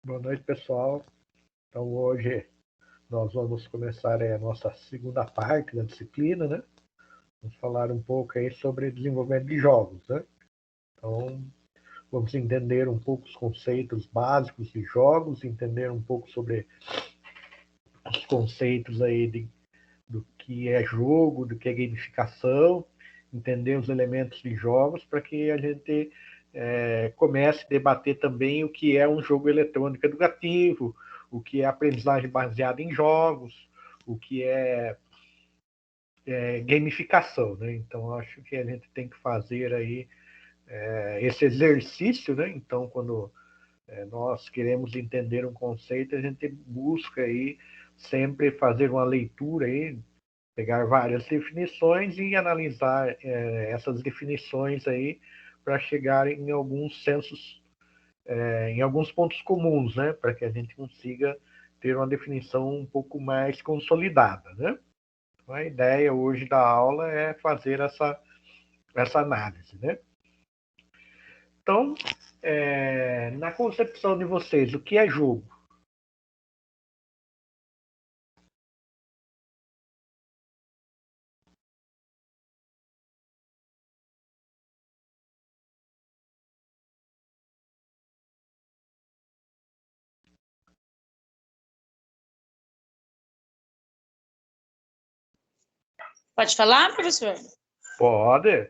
Boa noite, pessoal. Então, hoje nós vamos começar a nossa segunda parte da disciplina, né? Vamos falar um pouco aí sobre desenvolvimento de jogos, né? Então, vamos entender um pouco os conceitos básicos de jogos, entender um pouco sobre os conceitos aí do que é jogo, do que é gamificação, entender os elementos de jogos para que a gente comece a debater também o que é um jogo eletrônico educativo, o que é aprendizagem baseada em jogos, o que é gamificação, né? Então, acho que a gente tem que fazer aí esse exercício, né? Então, quando nós queremos entender um conceito, a gente busca aí sempre fazer uma leitura aí, pegar várias definições e analisar essas definições aí para chegar em alguns sensos, em alguns pontos comuns, né? Para que a gente consiga ter uma definição um pouco mais consolidada, né? Então, a ideia hoje da aula é fazer essa análise, né? Então, na concepção de vocês, o que é jogo? Pode falar, professor? Pode.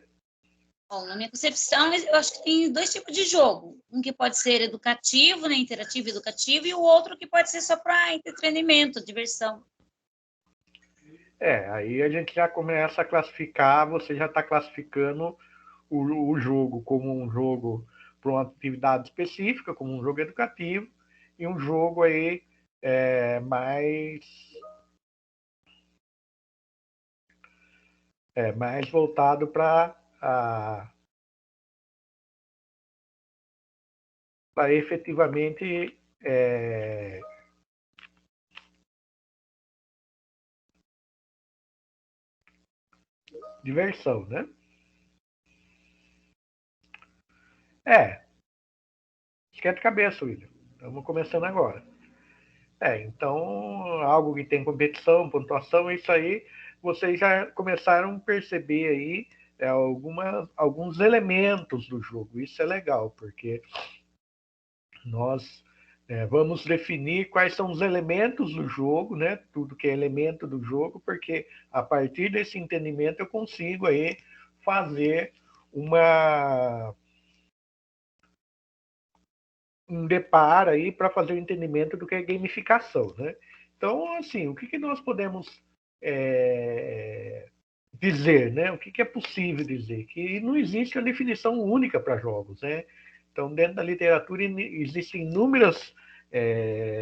Bom, na minha concepção, eu acho que tem dois tipos de jogo. Um que pode ser educativo, né, interativo e educativo, e o outro que pode ser só para entretenimento, diversão. Aí a gente já começa a classificar, você já está classificando o jogo como um jogo para uma atividade específica, como um jogo educativo, e um jogo aí mais voltado para efetivamente diversão, né? Esquenta a cabeça, William. Estamos começando agora. Então, algo que tem competição, pontuação, isso aí, vocês já começaram a perceber aí alguns elementos do jogo. Isso é legal, porque nós vamos definir quais são os elementos do jogo, né? Tudo que é elemento do jogo, porque a partir desse entendimento eu consigo aí fazer um deparo aí para fazer o entendimento do que é gamificação, né? Então, assim, o que nós podemos dizer, né? O que é possível dizer? Que não existe uma definição única para jogos, né? Então, dentro da literatura existem inúmeras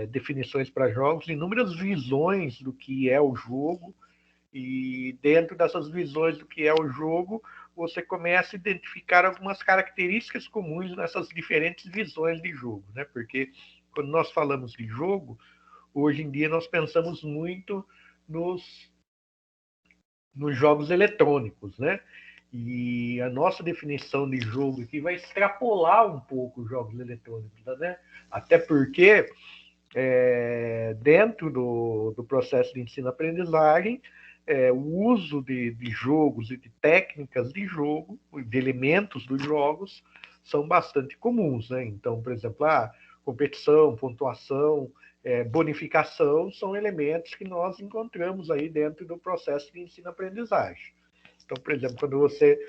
definições para jogos, inúmeras visões do que é o jogo, e dentro dessas visões do que é o jogo, você começa a identificar algumas características comuns nessas diferentes visões de jogo, né? Porque quando nós falamos de jogo, hoje em dia nós pensamos muito nos jogos eletrônicos, né? E a nossa definição de jogo aqui vai extrapolar um pouco os jogos eletrônicos, né? Até porque dentro do processo de ensino-aprendizagem, o uso de jogos e de técnicas de jogo, de elementos dos jogos, são bastante comuns, né? Então, por exemplo, competição, pontuação, bonificação são elementos que nós encontramos aí dentro do processo de ensino-aprendizagem. Então, por exemplo, quando você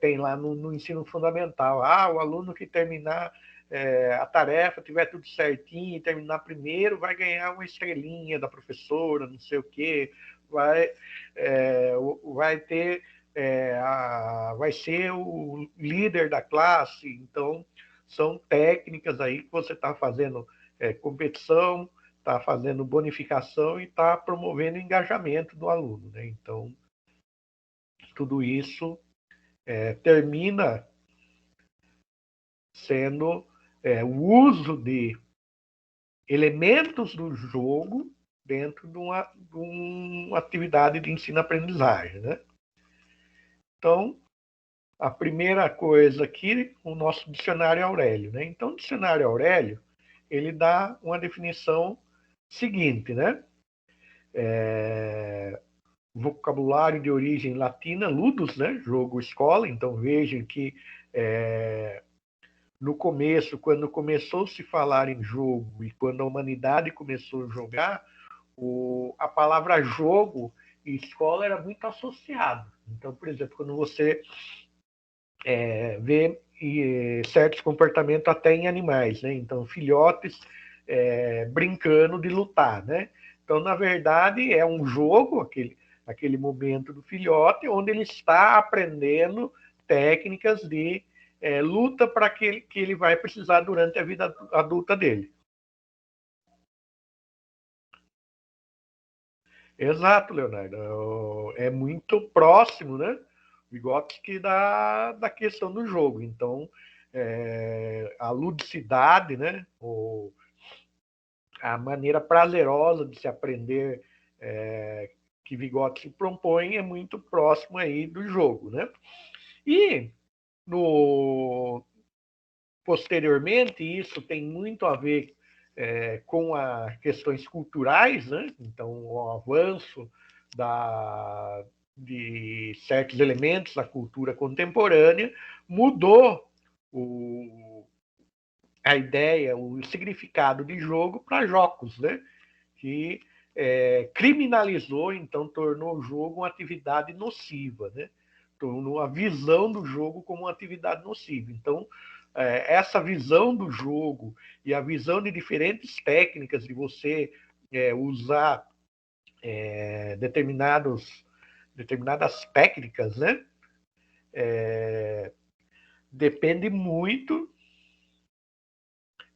tem lá no ensino fundamental, o aluno que terminar a tarefa, tiver tudo certinho e terminar primeiro, vai ganhar uma estrelinha da professora, não sei o quê, vai ter vai ser o líder da classe. Então, são técnicas aí que você está fazendo competição, está fazendo bonificação e está promovendo o engajamento do aluno, né? Então, tudo isso termina sendo o uso de elementos do jogo dentro de uma atividade de ensino-aprendizagem, né? Então, a primeira coisa aqui, o nosso dicionário Aurélio, né? Então, o dicionário Aurélio, ele dá uma definição seguinte, né? Vocabulário de origem latina, ludus, né? Jogo, escola. Então vejam que no começo, quando começou a se falar em jogo e quando a humanidade começou a jogar, a palavra jogo e escola era muito associado. Então, por exemplo, quando você vê certos comportamentos até em animais, né? Então, filhotes brincando de lutar, né? Então, na verdade, é um jogo, aquele momento do filhote, onde ele está aprendendo técnicas de luta para que ele vai precisar durante a vida adulta dele. Exato, Leonardo. É muito próximo, né? Vygotsky da questão do jogo. Então, a ludicidade, né? A maneira prazerosa de se aprender que Vygotsky propõe é muito próximo aí do jogo, né? E posteriormente, isso tem muito a ver com as questões culturais, né? Então, o avanço de certos elementos da cultura contemporânea mudou a ideia, o significado de jogo para jogos, né? Que criminalizou, então tornou o jogo uma atividade nociva, né? Tornou a visão do jogo como uma atividade nociva. Então, essa visão do jogo e a visão de diferentes técnicas de você usar determinadas técnicas, né? Depende muito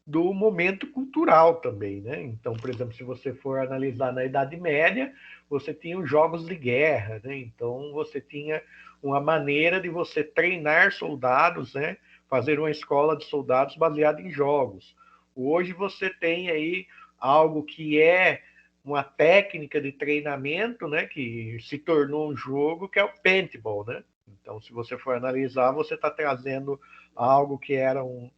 do momento cultural também, né? Então, por exemplo, se você for analisar na Idade Média, você tinha os jogos de guerra, né? Então, você tinha uma maneira de você treinar soldados, né? Fazer uma escola de soldados baseada em jogos. Hoje você tem aí algo que é uma técnica de treinamento, né? Que se tornou um jogo, que é o paintball, né? Então, se você for analisar, você está trazendo algo que era um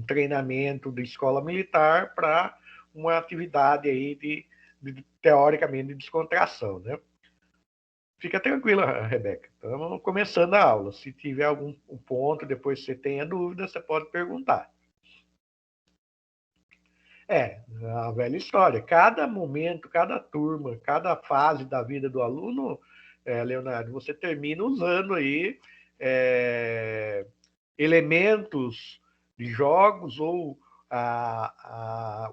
treinamento de escola militar para uma atividade aí teoricamente de descontração, né? Fica tranquila, Rebeca. Estamos começando a aula. Se tiver algum ponto, depois você tenha dúvida, você pode perguntar. A velha história. Cada momento, cada turma, cada fase da vida do aluno, Leonardo, você termina usando aí elementos de jogos ou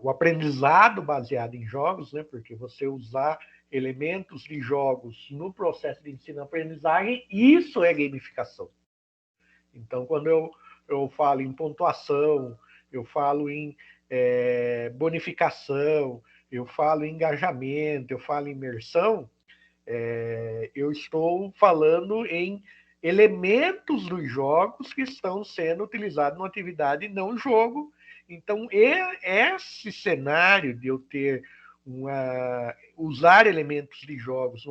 o aprendizado baseado em jogos, né? Porque você usar elementos de jogos no processo de ensino-aprendizagem, isso é gamificação. Então, quando eu falo em pontuação, eu falo em bonificação, eu falo em engajamento, eu falo em imersão, eu estou falando em elementos dos jogos que estão sendo utilizados numa atividade não jogo. Então, esse cenário de eu ter usar elementos de jogos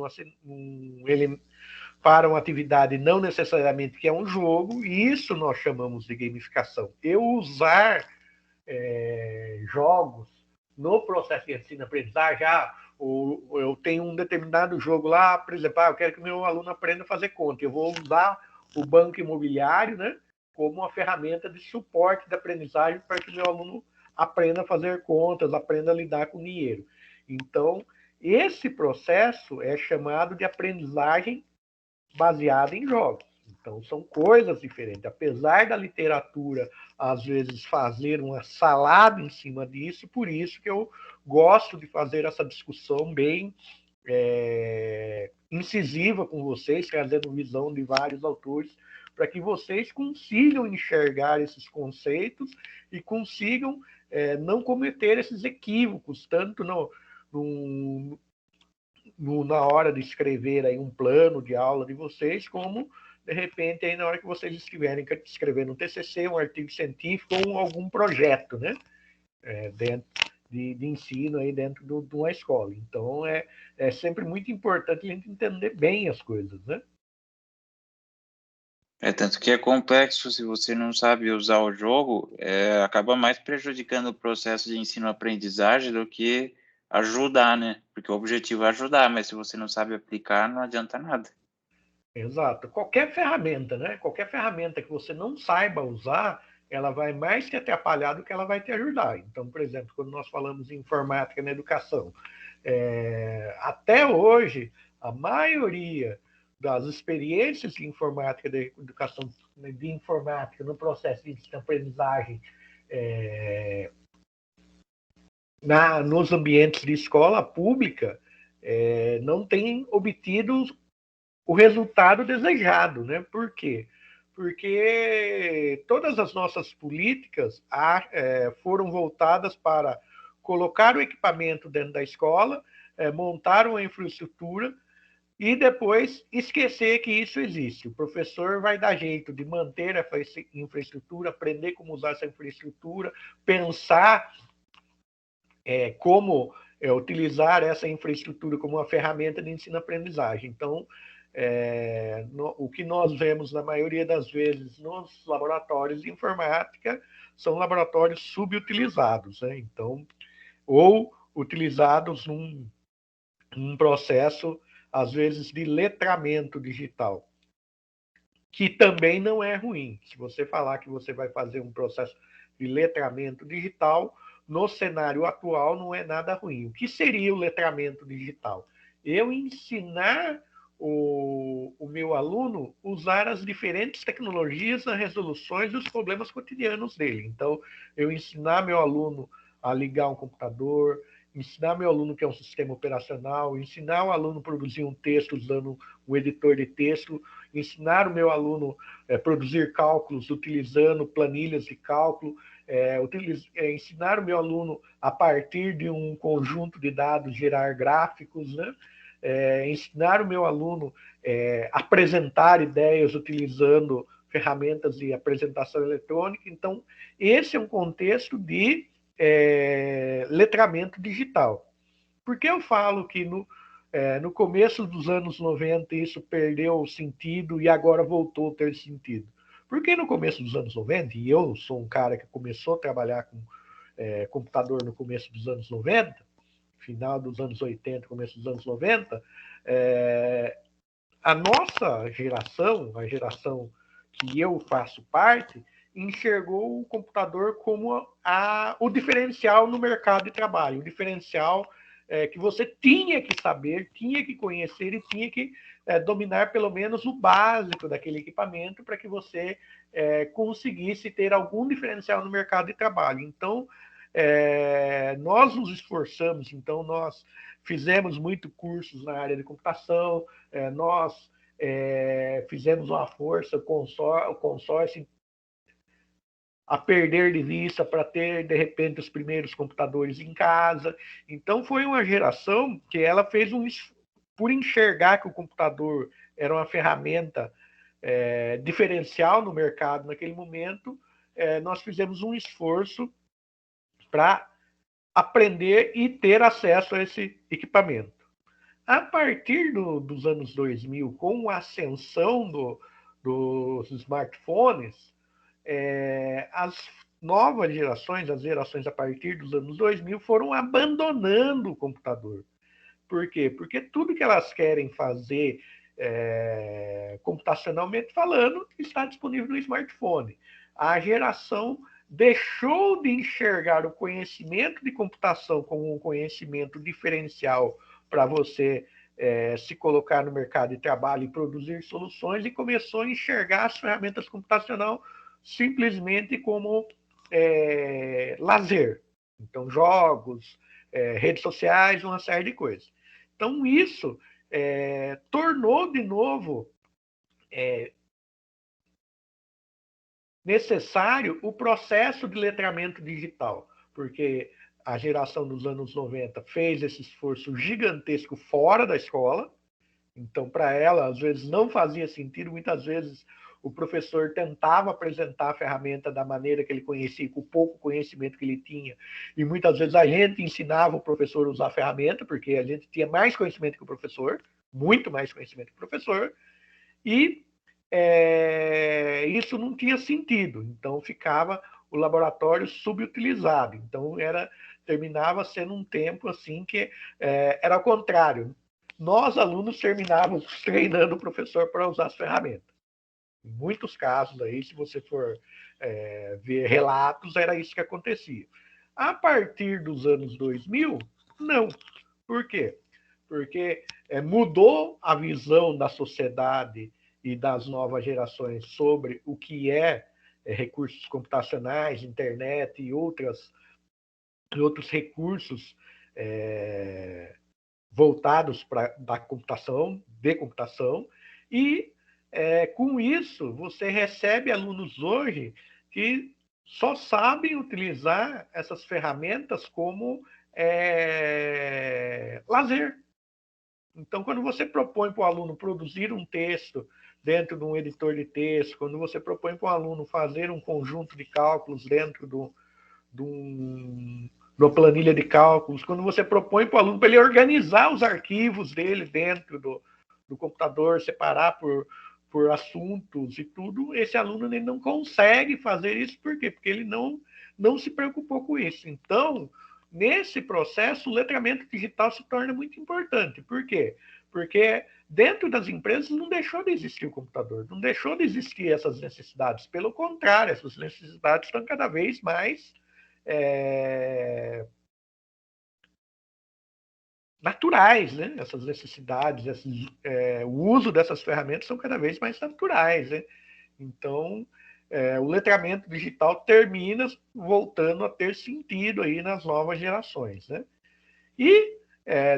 para uma atividade não necessariamente que é um jogo, isso nós chamamos de gamificação. Eu usar jogos no processo de ensino-aprendizagem, eu tenho um determinado jogo lá, por exemplo, eu quero que meu aluno aprenda a fazer conta. Eu vou usar o banco imobiliário, né, como uma ferramenta de suporte de aprendizagem para que meu aluno aprenda a fazer contas, aprenda a lidar com dinheiro. Então, esse processo é chamado de aprendizagem baseada em jogos. Então, são coisas diferentes. Apesar da literatura, às vezes, fazer uma salada em cima disso, por isso que eu gosto de fazer essa discussão bem incisiva com vocês, trazendo visão de vários autores, para que vocês consigam enxergar esses conceitos e consigam não cometer esses equívocos, tanto na hora de escrever aí um plano de aula de vocês, como, de repente, aí na hora que vocês estiverem escrevendo um TCC, um artigo científico ou algum projeto, né? Dentro de ensino aí dentro de uma escola. Então, é sempre muito importante a gente entender bem as coisas, né? Tanto que é complexo, se você não sabe usar o jogo, acaba mais prejudicando o processo de ensino-aprendizagem do que ajudar, né? Porque o objetivo é ajudar, mas se você não sabe aplicar, não adianta nada. Exato. Qualquer ferramenta, né? Qualquer ferramenta que você não saiba usar, ela vai mais te atrapalhar do que ela vai te ajudar. Então, por exemplo, quando nós falamos em informática na educação, até hoje, a maioria das experiências de informática, de educação de informática no processo de ensino-aprendizagem nos ambientes de escola pública não tem obtido o resultado desejado, né? Por quê? Porque todas as nossas políticas foram voltadas para colocar o equipamento dentro da escola, montar uma infraestrutura e depois esquecer que isso existe. O professor vai dar jeito de manter essa infraestrutura, aprender como usar essa infraestrutura, pensar como utilizar essa infraestrutura como uma ferramenta de ensino-aprendizagem. Então, o que nós vemos na maioria das vezes nos laboratórios de informática são laboratórios subutilizados, né? Então, ou utilizados num processo, às vezes, de letramento digital, que também não é ruim. Se você falar que você vai fazer um processo de letramento digital, no cenário atual não é nada ruim. O que seria o letramento digital? Eu ensinar o meu aluno usar as diferentes tecnologias nas resoluções dos problemas cotidianos dele. Então, eu ensinar meu aluno a ligar um computador, ensinar meu aluno que é um sistema operacional, ensinar o aluno a produzir um texto usando um editor de texto, ensinar o meu aluno a produzir cálculos utilizando planilhas de cálculo, ensinar o meu aluno a partir de um conjunto de dados gerar gráficos, né? Ensinar o meu aluno a apresentar ideias utilizando ferramentas de apresentação eletrônica. Então, esse é um contexto de letramento digital. Por que eu falo que no começo dos anos 90 isso perdeu o sentido e agora voltou a ter sentido? Porque no começo dos anos 90, e eu sou um cara que começou a trabalhar com computador no começo dos anos 90, final dos anos 80, começo dos anos 90, a nossa geração, a geração que eu faço parte, enxergou o computador como o diferencial no mercado de trabalho, o diferencial que você tinha que saber, tinha que conhecer e tinha que dominar pelo menos o básico daquele equipamento para que você conseguisse ter algum diferencial no mercado de trabalho. Então, nós nos esforçamos, então nós fizemos muito cursos na área de computação, nós fizemos uma força, o consórcio a perder de vista para ter, de repente, os primeiros computadores em casa. Então, foi uma geração que ela fez por enxergar que o computador era uma ferramenta diferencial no mercado naquele momento, nós fizemos um esforço para aprender e ter acesso a esse equipamento. A partir dos anos 2000, com a ascensão dos smartphones, as novas gerações, as gerações a partir dos anos 2000, foram abandonando o computador. Por quê? Porque tudo que elas querem fazer computacionalmente falando está disponível no smartphone. A geração deixou de enxergar o conhecimento de computação como um conhecimento diferencial para você se colocar no mercado de trabalho e produzir soluções e começou a enxergar as ferramentas computacionais simplesmente como lazer. Então, jogos, redes sociais, uma série de coisas. Então, isso tornou de novo necessário o processo de letramento digital, porque a geração dos anos 90 fez esse esforço gigantesco fora da escola, então para ela às vezes não fazia sentido, muitas vezes o professor tentava apresentar a ferramenta da maneira que ele conhecia, com o pouco conhecimento que ele tinha, e muitas vezes a gente ensinava o professor a usar a ferramenta, porque a gente tinha mais conhecimento que o professor, muito mais conhecimento que o professor, e isso não tinha sentido. Então, ficava o laboratório subutilizado. Então, terminava sendo um tempo assim que era ao contrário. Nós, alunos, terminávamos treinando o professor para usar as ferramentas. Em muitos casos, aí, se você for ver relatos, era isso que acontecia. A partir dos anos 2000, não. Por quê? Porque mudou a visão da sociedade e das novas gerações sobre o que recursos computacionais, internet e outros recursos voltados para da computação, de computação, e com isso você recebe alunos hoje que só sabem utilizar essas ferramentas como lazer. Então, quando você propõe para o aluno produzir um texto dentro de um editor de texto, quando você propõe para o aluno fazer um conjunto de cálculos dentro de uma planilha de cálculos, quando você propõe para o aluno para ele organizar os arquivos dele dentro do computador, separar por assuntos e tudo, esse aluno ele não consegue fazer isso. Por quê? Porque ele não se preocupou com isso. Então, nesse processo, o letramento digital se torna muito importante. Por quê? Porque dentro das empresas não deixou de existir o computador, não deixou de existir essas necessidades. Pelo contrário, essas necessidades estão cada vez mais naturais, né? Essas necessidades, o uso dessas ferramentas são cada vez mais naturais, né? Então, o letramento digital termina voltando a ter sentido aí nas novas gerações, né? E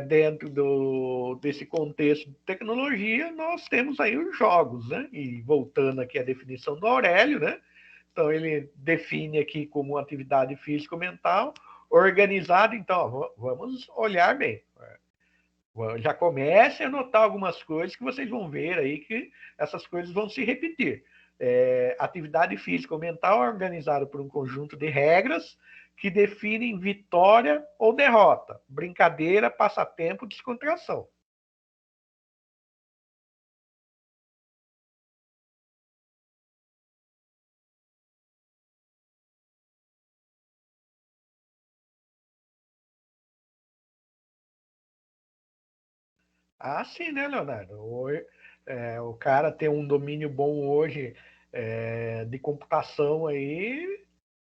dentro desse contexto de tecnologia, nós temos aí os jogos, né? E voltando aqui à definição do Aurélio, né? Então, ele define aqui como atividade físico-mental organizada. Então, vamos olhar bem. Já comecem a notar algumas coisas que vocês vão ver aí que essas coisas vão se repetir. Atividade físico-mental organizada por um conjunto de regras que definem vitória ou derrota, brincadeira, passatempo, descontração. Ah, sim, né, Leonardo? O cara tem um domínio bom hoje de computação aí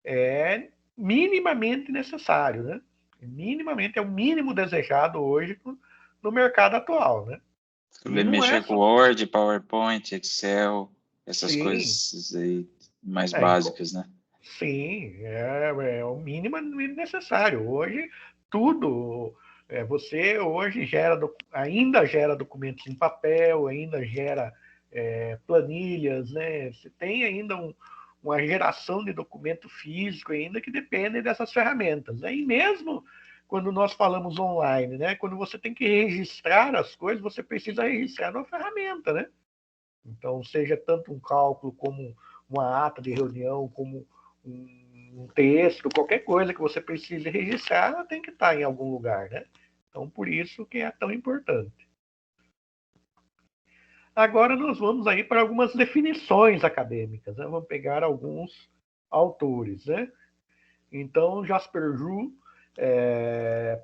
é minimamente necessário, né? Minimamente, é o mínimo desejado hoje no mercado atual, né? Saber mexer com Word, PowerPoint, Excel, essas Sim. coisas aí mais básicas, né? Sim, é o mínimo necessário. Hoje, tudo. Você hoje ainda gera documentos em papel, ainda gera planilhas, né? Você tem ainda uma geração de documento físico ainda que depende dessas ferramentas, né? E mesmo quando nós falamos online, né? Quando você tem que registrar as coisas, você precisa registrar numa ferramenta, né? Então, seja tanto um cálculo como uma ata de reunião, como um texto, qualquer coisa que você precise registrar, ela tem que estar em algum lugar, né? Então, por isso que é tão importante. Agora nós vamos aí para algumas definições acadêmicas, né? Vamos pegar alguns autores, né? Então, Jasper Juhl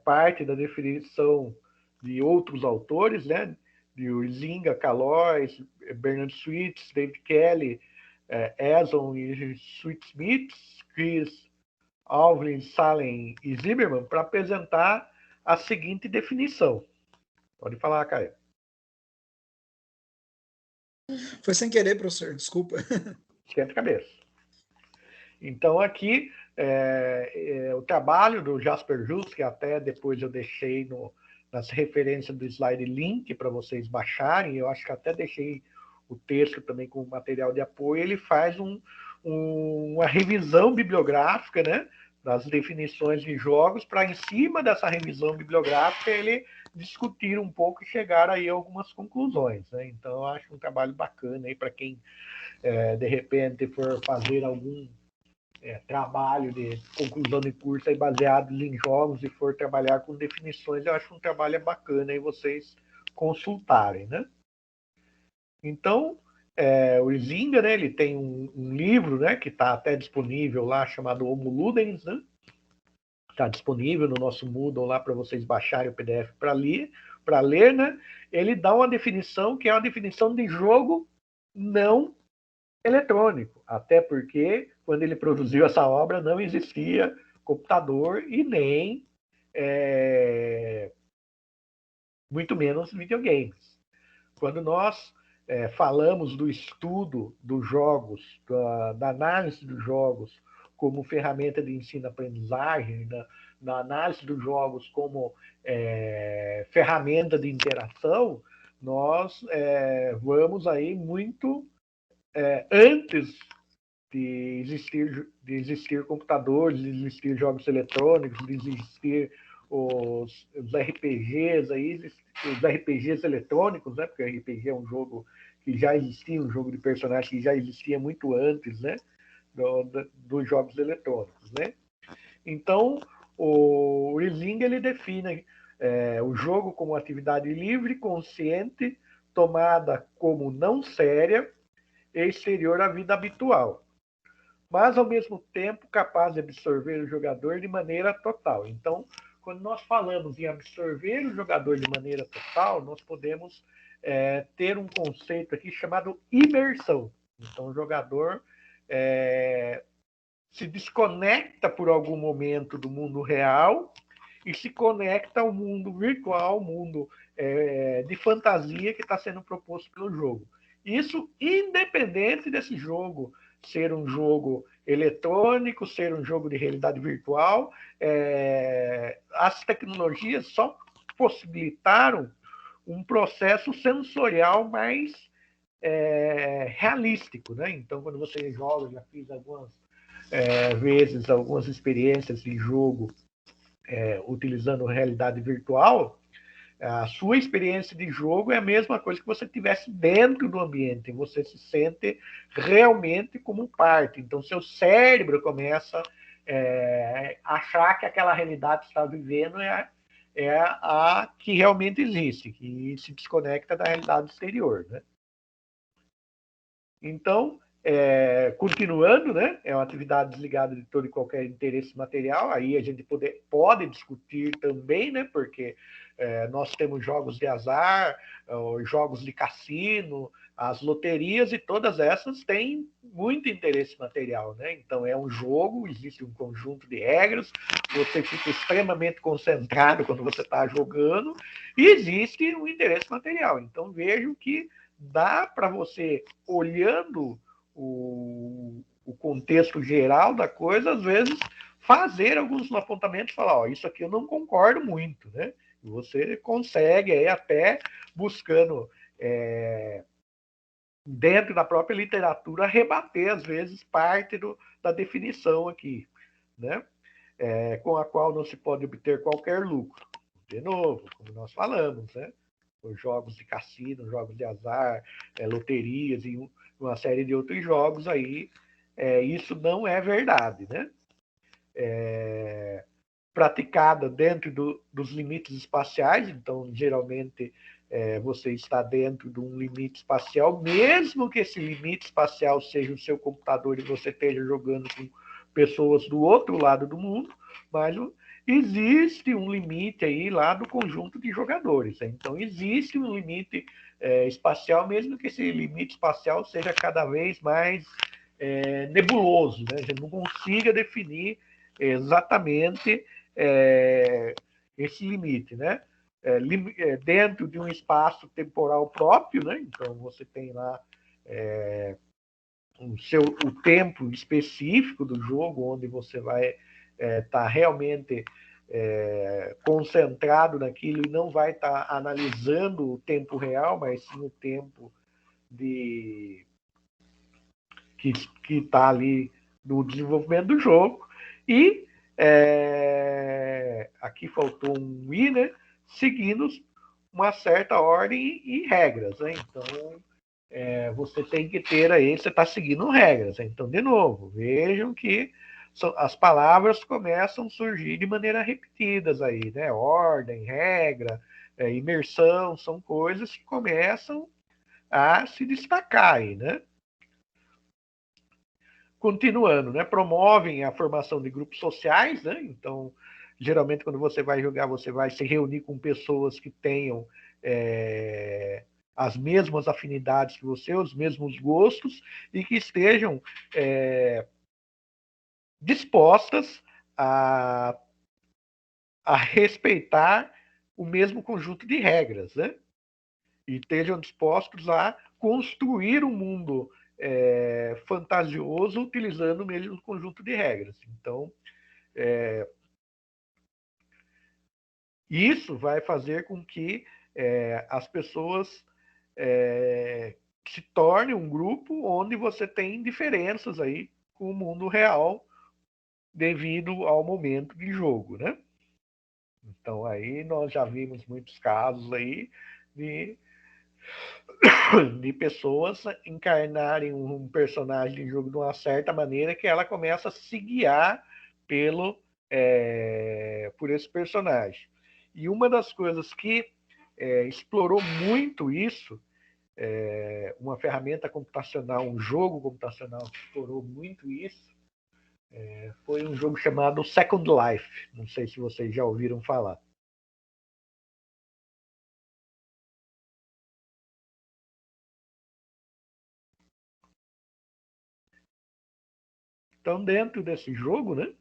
parte da definição de outros autores, né? De Huizinga, Calois, Bernard Sweets, David Kelly, Eson e Sweet-Smith, Chris Alvin, Salem e Zimmermann, para apresentar a seguinte definição. Pode falar, Caio. Foi sem querer, professor, desculpa. Esquenta a cabeça. Então, aqui, o trabalho do Jasper Juhl, que até depois eu deixei nas referências do slide link para vocês baixarem, eu acho que até deixei o texto também com material de apoio, ele faz uma revisão bibliográfica, né, das definições de jogos, para em cima dessa revisão bibliográfica ele discutir um pouco e chegar aí a algumas conclusões, né? Então, eu acho um trabalho bacana aí para quem, de repente, for fazer algum trabalho de conclusão de curso aí baseado em jogos e for trabalhar com definições, eu acho um trabalho bacana aí vocês consultarem, né? Então, o Huizinga, né, ele tem um livro, né, que está até disponível lá, chamado Homo Ludens, né? Está disponível no nosso Moodle lá para vocês baixarem o PDF para ler, né? Ele dá uma definição que é uma definição de jogo não eletrônico, até porque quando ele produziu essa obra não existia computador e nem muito menos videogames. Quando nós falamos do estudo dos jogos, da análise dos jogos como ferramenta de ensino-aprendizagem, na análise dos jogos como ferramenta de interação, nós vamos aí muito antes de existir computadores, de existir jogos eletrônicos, de existir os RPGs aí, os RPGs eletrônicos, né? Porque o RPG é um jogo que já existia, um jogo de personagens que já existia muito antes, né? Dos jogos eletrônicos, né? Então, o Huizinga, ele define o jogo como atividade livre, consciente, tomada como não séria e exterior à vida habitual, mas ao mesmo tempo capaz de absorver o jogador de maneira total. Então, quando nós falamos em absorver o jogador de maneira total, nós podemos ter um conceito aqui chamado imersão. Então, o jogador se desconecta por algum momento do mundo real e se conecta ao mundo virtual, ao mundo de fantasia que está sendo proposto pelo jogo. Isso independente desse jogo ser um jogo eletrônico, ser um jogo de realidade virtual. As tecnologias só possibilitaram um processo sensorial mais realístico, né? Então, quando você joga, já fiz algumas vezes algumas experiências de jogo utilizando realidade virtual, a sua experiência de jogo é a mesma coisa que você estivesse dentro do ambiente, você se sente realmente como parte. Então, seu cérebro começa a achar que aquela realidade que está vivendo é a que realmente existe, que se desconecta da realidade exterior, né? Então, continuando, né? É uma atividade desligada de todo e qualquer interesse material. Aí a gente pode discutir também, né? Porque nós temos jogos de azar, jogos de cassino, as loterias, e todas essas têm muito interesse material, né? Então é um jogo, existe um conjunto de regras, você fica extremamente concentrado quando você está jogando, e existe um interesse material. Então vejam que dá para você, olhando o contexto geral da coisa, às vezes fazer alguns apontamentos e falar, isso aqui eu não concordo muito, né? E você consegue aí até buscando dentro da própria literatura rebater às vezes parte da definição aqui, né? Com a qual não se pode obter qualquer lucro. De novo, como nós falamos, né? Os jogos de cassino, jogos de azar, loterias e uma série de outros jogos aí, isso não é verdade, né? Praticada dentro dos limites espaciais, então geralmente você está dentro de um limite espacial, mesmo que esse limite espacial seja o seu computador e você esteja jogando com pessoas do outro lado do mundo, mas existe um limite aí lá do conjunto de jogadores. Né? Então, existe um limite espacial, mesmo que esse limite espacial seja cada vez mais nebuloso. Né? A gente não consiga definir exatamente esse limite. Né? Dentro de um espaço temporal próprio, né? Então, você tem lá o tempo específico do jogo, onde você vai estar realmente concentrado naquilo e não vai estar analisando o tempo real, mas sim o tempo que está ali no desenvolvimento do jogo. E aqui faltou um i, né? Seguindo uma certa ordem e regras. Né? Então, você tem que ter aí, você está seguindo regras. Então, de novo, vejam que as palavras começam a surgir de maneira repetidas aí, né? Ordem, regra, imersão, são coisas que começam a se destacar aí, né? Continuando, né? Promovem a formação de grupos sociais, né? Então, geralmente, quando você vai jogar, você vai se reunir com pessoas que tenham as mesmas afinidades que você, os mesmos gostos, e que estejam dispostas a respeitar o mesmo conjunto de regras, né? E estejam dispostos a construir um mundo fantasioso utilizando o mesmo conjunto de regras. Então, isso vai fazer com que as pessoas se tornem um grupo onde você tem diferenças aí com o mundo real devido ao momento de jogo, né? Então aí nós já vimos muitos casos aí de pessoas encarnarem um personagem de jogo de uma certa maneira que ela começa a se guiar por esse personagem. E uma das coisas que explorou muito isso, uma ferramenta computacional, um jogo computacional que explorou muito isso, foi um jogo chamado Second Life. Não sei se vocês já ouviram falar. Então, dentro desse jogo, né,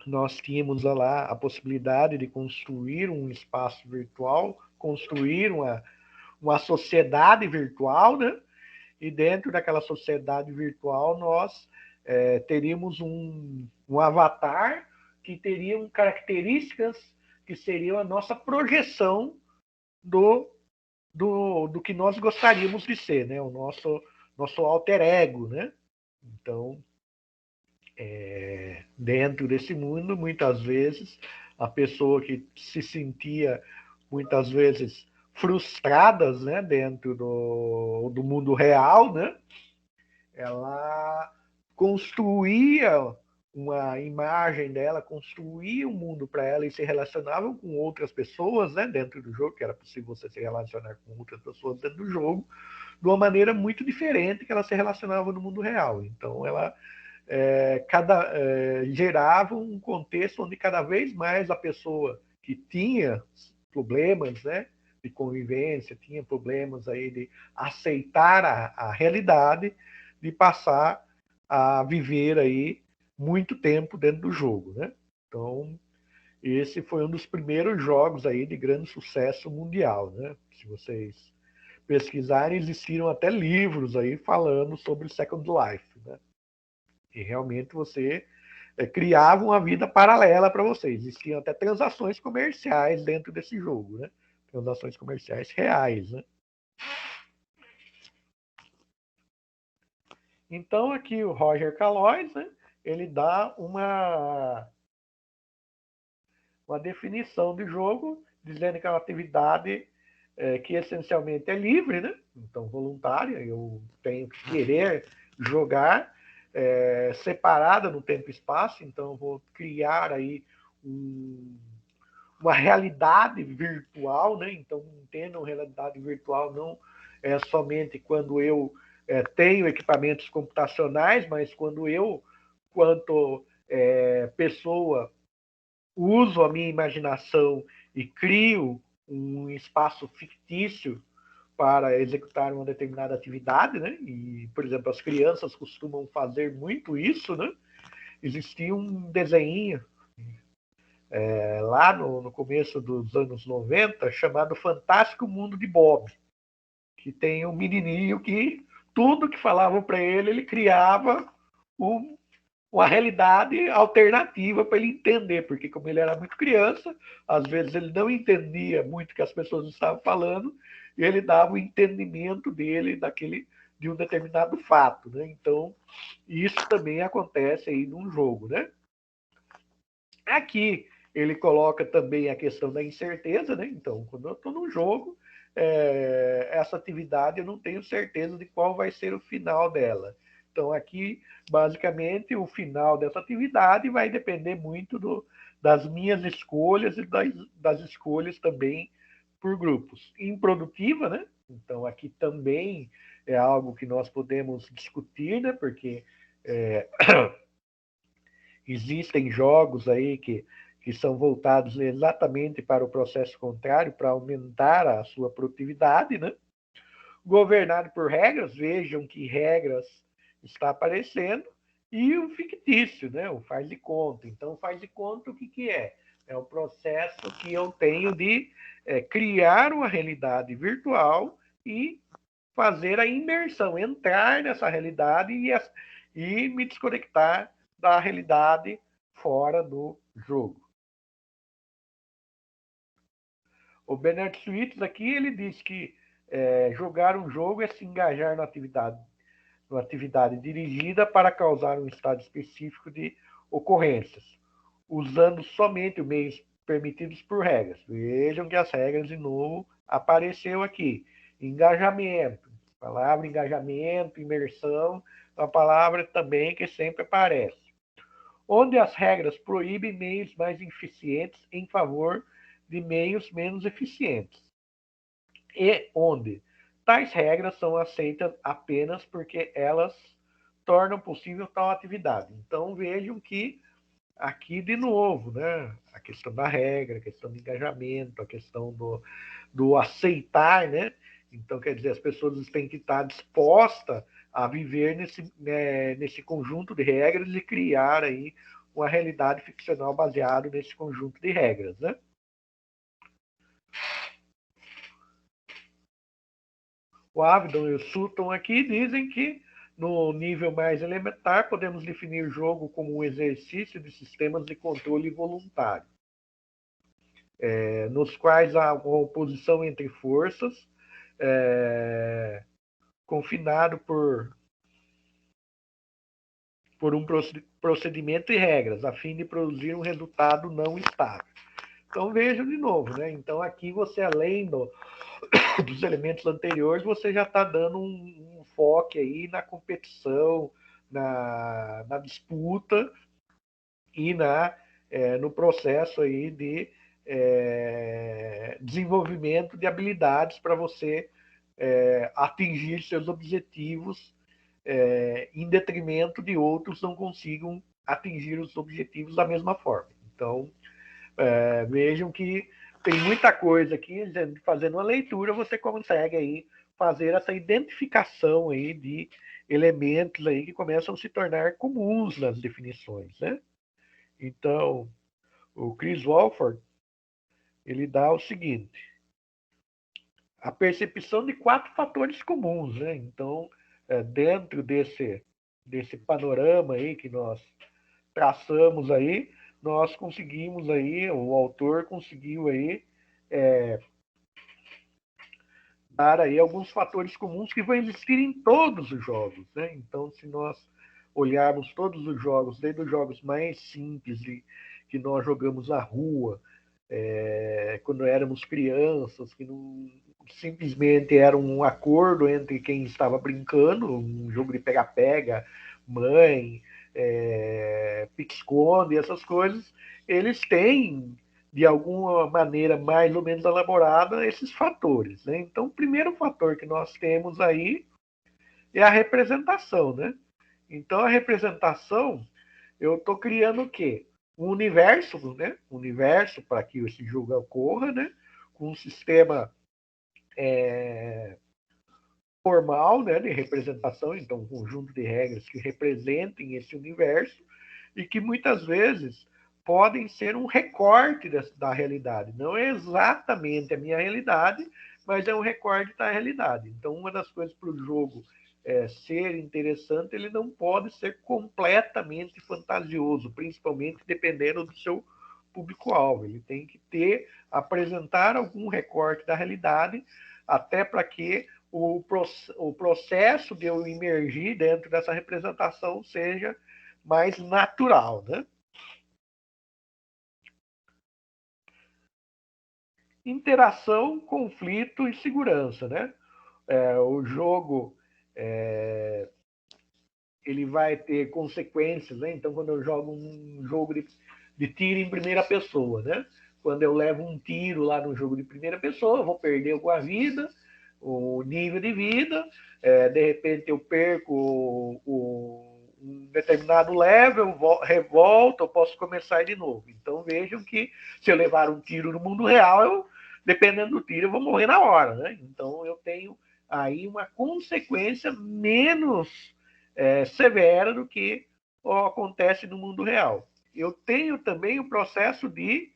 nós tínhamos lá a possibilidade de construir um espaço virtual, construir uma sociedade virtual, né? E dentro daquela sociedade virtual nós teríamos um avatar que teriam características que seriam a nossa projeção do que nós gostaríamos de ser, né? O nosso alter ego, né? Então, dentro desse mundo, muitas vezes, a pessoa que se sentia, muitas vezes, frustradas, né, dentro do mundo real, né, ela construía uma imagem dela, construía um mundo para ela e se relacionava com outras pessoas, né, dentro do jogo, que era possível você se relacionar com outras pessoas dentro do jogo, de uma maneira muito diferente que ela se relacionava no mundo real. Então, ela gerava um contexto onde cada vez mais a pessoa que tinha problemas, né, de convivência, tinha problemas aí de aceitar a realidade, de passar a viver aí muito tempo dentro do jogo, né? Então, esse foi um dos primeiros jogos aí de grande sucesso mundial, né? Se vocês pesquisarem, existiram até livros aí falando sobre Second Life, né? E realmente você criava uma vida paralela para você. Existiam até transações comerciais dentro desse jogo, né? Transações comerciais reais, né? Então, aqui o Roger Callois, né, ele dá uma definição de jogo, dizendo que é uma atividade que essencialmente é livre, né? Então, voluntária. Eu tenho que querer jogar, separada no tempo e espaço, então eu vou criar aí uma realidade virtual, né? Então, entendam, realidade virtual não é somente quando eu tenho equipamentos computacionais, mas quando eu, quanto pessoa, uso a minha imaginação e crio um espaço fictício para executar uma determinada atividade, né? E, por exemplo, as crianças costumam fazer muito isso, né? Existia um desenho lá no começo dos anos 90 chamado Fantástico Mundo de Bob, que tem um menininho que tudo que falavam para ele criava uma realidade alternativa para ele entender, porque como ele era muito criança, às vezes ele não entendia muito o que as pessoas estavam falando, e ele dava o entendimento dele de um determinado fato, né? Então, isso também acontece aí num jogo, né? Aqui ele coloca também a questão da incerteza, né? Então, quando eu estou num jogo, essa atividade eu não tenho certeza de qual vai ser o final dela. Então, aqui, basicamente, o final dessa atividade vai depender muito das minhas escolhas e das escolhas também por grupos. Improdutiva, né? Então, aqui também é algo que nós podemos discutir, né? Porque existem jogos aí que são voltados exatamente para o processo contrário, para aumentar a sua produtividade, né? Governado por regras, vejam que regras está aparecendo, e o fictício, né? O faz de conta. Então, faz de conta o que é? É o processo que eu tenho de criar uma realidade virtual e fazer a imersão, entrar nessa realidade e me desconectar da realidade fora do jogo. O Bernard Suítes aqui, ele diz que jogar um jogo é se engajar na atividade dirigida para causar um estado específico de ocorrências, usando somente os meios permitidos por regras. Vejam que as regras, de novo, apareceu aqui. Engajamento. A palavra engajamento, imersão, é uma palavra também que sempre aparece. Onde as regras proíbem meios mais eficientes em favor de meios menos eficientes. E onde tais regras são aceitas apenas porque elas tornam possível tal atividade. Então, vejam que aqui, de novo, né, a questão da regra, a questão do engajamento, a questão do aceitar, né? Então, quer dizer, as pessoas têm que estar dispostas a viver nesse conjunto de regras e criar aí uma realidade ficcional baseada nesse conjunto de regras, né? O Avedon e o Sutton aqui dizem que, no nível mais elementar, podemos definir o jogo como um exercício de sistemas de controle voluntário, nos quais há uma oposição entre forças, confinado por um procedimento e regras, a fim de produzir um resultado não estável. Então, vejam de novo, né? Então, aqui você, além dos elementos anteriores, você já está dando um foco aí na competição, na disputa e no processo aí de desenvolvimento de habilidades para você atingir seus objetivos em detrimento de outros não consigam atingir os objetivos da mesma forma. Então, vejam que tem muita coisa aqui, fazendo uma leitura, você consegue aí fazer essa identificação aí de elementos aí que começam a se tornar comuns nas definições, né? Então, o Chris Walford, ele dá o seguinte: a percepção de 4 fatores comuns, né? Então, dentro desse panorama aí que nós traçamos aí, nós conseguimos aí, o autor conseguiu aí dar aí alguns fatores comuns que vão existir em todos os jogos, né? Então, se nós olharmos todos os jogos, desde os jogos mais simples que nós jogamos na rua, quando éramos crianças, que não simplesmente era um acordo entre quem estava brincando, um jogo de pega-pega, mãe, pique-esconde, essas coisas, eles têm, de alguma maneira mais ou menos elaborada, esses fatores, né? Então, o primeiro fator que nós temos aí é a representação, né? Então, a representação, eu estou criando o quê? Um universo, né? Um universo para que esse jogo ocorra, né? Com um sistema formal, né? De representação, então um conjunto de regras que representem esse universo e que muitas vezes podem ser um recorte da realidade. Não é exatamente a minha realidade, mas é um recorte da realidade. Então, uma das coisas para o jogo ser interessante, ele não pode ser completamente fantasioso, principalmente dependendo do seu público-alvo. Ele tem que apresentar algum recorte da realidade, até para que o processo de eu emergir dentro dessa representação seja mais natural, né? Interação, conflito e segurança, né? O jogo ele vai ter consequências, né? Então, quando eu jogo um jogo de tiro em primeira pessoa, né? Quando eu levo um tiro lá no jogo de primeira pessoa, eu vou perder alguma vida, o nível de vida, de repente eu perco um determinado level, revolto, eu posso começar de novo. Então vejam que se eu levar um tiro no mundo real, dependendo do tiro, eu vou morrer na hora, né? Então eu tenho aí uma consequência menos severa do que acontece no mundo real. Eu tenho também o processo de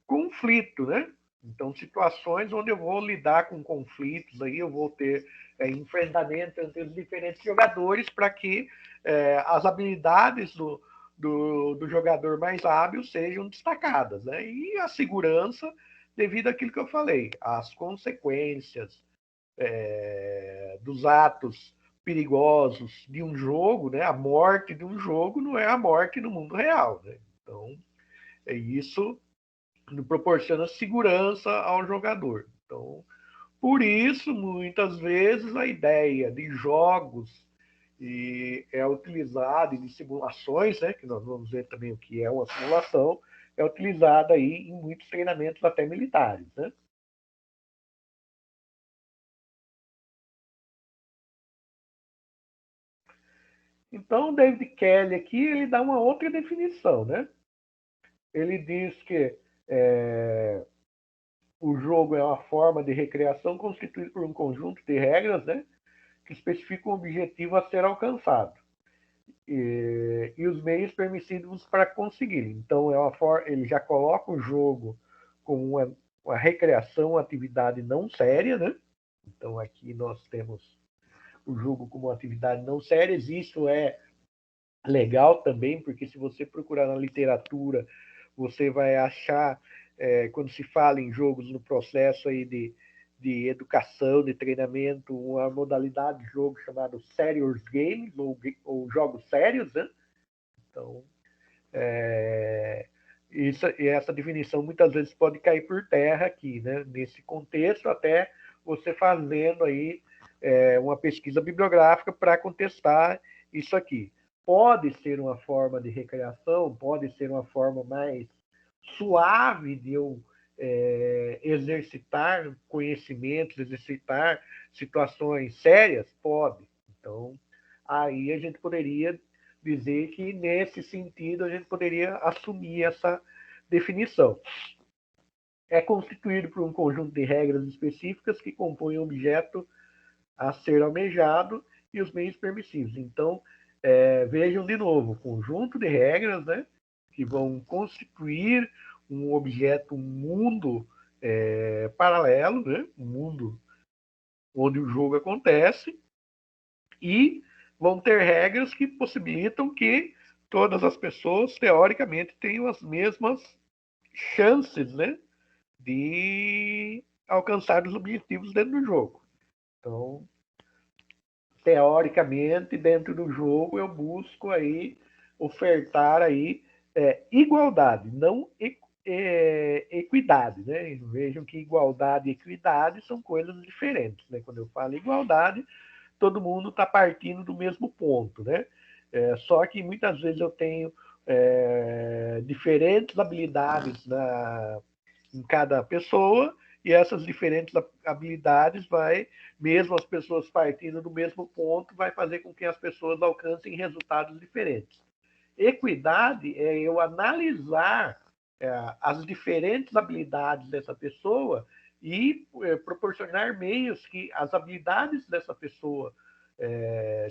conflito, né? Então, situações onde eu vou lidar com conflitos, aí eu vou ter enfrentamento entre os diferentes jogadores para que as habilidades do jogador mais hábil sejam destacadas, né? E a segurança, devido àquilo que eu falei, as consequências dos atos perigosos de um jogo, né? A morte de um jogo não é a morte no mundo real, né? Então, isso proporciona segurança ao jogador. Então, por isso, muitas vezes, a ideia de jogos é utilizada, e de simulações, né, que nós vamos ver também o que é uma simulação, é utilizada aí em muitos treinamentos até militares, né? Então, o David Kelly aqui, ele dá uma outra definição, né? Ele diz que o jogo é uma forma de recreação constituída por um conjunto de regras, né, que especificam o objetivo a ser alcançado e os meios permissivos para conseguir. Então, ele já coloca o jogo como uma recreação, uma atividade não séria, né? Então, aqui nós temos o jogo como uma atividade não séria. Isso é legal também, porque se você procurar na literatura, você vai achar, quando se fala em jogos no processo aí de educação, de treinamento, uma modalidade de jogo chamado serious games, ou jogos sérios, né? Então, essa definição muitas vezes pode cair por terra aqui, né? Nesse contexto, até você fazendo aí uma pesquisa bibliográfica para contestar isso aqui. Pode ser uma forma de recreação, pode ser uma forma mais suave de eu exercitar conhecimentos, exercitar situações sérias? Pode. Então, aí a gente poderia dizer que, nesse sentido, a gente poderia assumir essa definição. É constituído por um conjunto de regras específicas que compõem o objeto a ser almejado e os meios permissivos. Então, vejam de novo, o conjunto de regras, né, que vão constituir um objeto, um mundo paralelo, né, um mundo onde o jogo acontece, e vão ter regras que possibilitam que todas as pessoas, teoricamente, tenham as mesmas chances, né, de alcançar os objetivos dentro do jogo. Então, teoricamente, dentro do jogo, eu busco aí ofertar aí igualdade, não equidade, né? Vejam que igualdade e equidade são coisas diferentes, né? Quando eu falo igualdade, todo mundo está partindo do mesmo ponto, né? Só que muitas vezes eu tenho diferentes habilidades em cada pessoa, e essas diferentes habilidades mesmo as pessoas partindo do mesmo ponto, vai fazer com que as pessoas alcancem resultados diferentes. Equidade é eu analisar as diferentes habilidades dessa pessoa e proporcionar meios que as habilidades dessa pessoa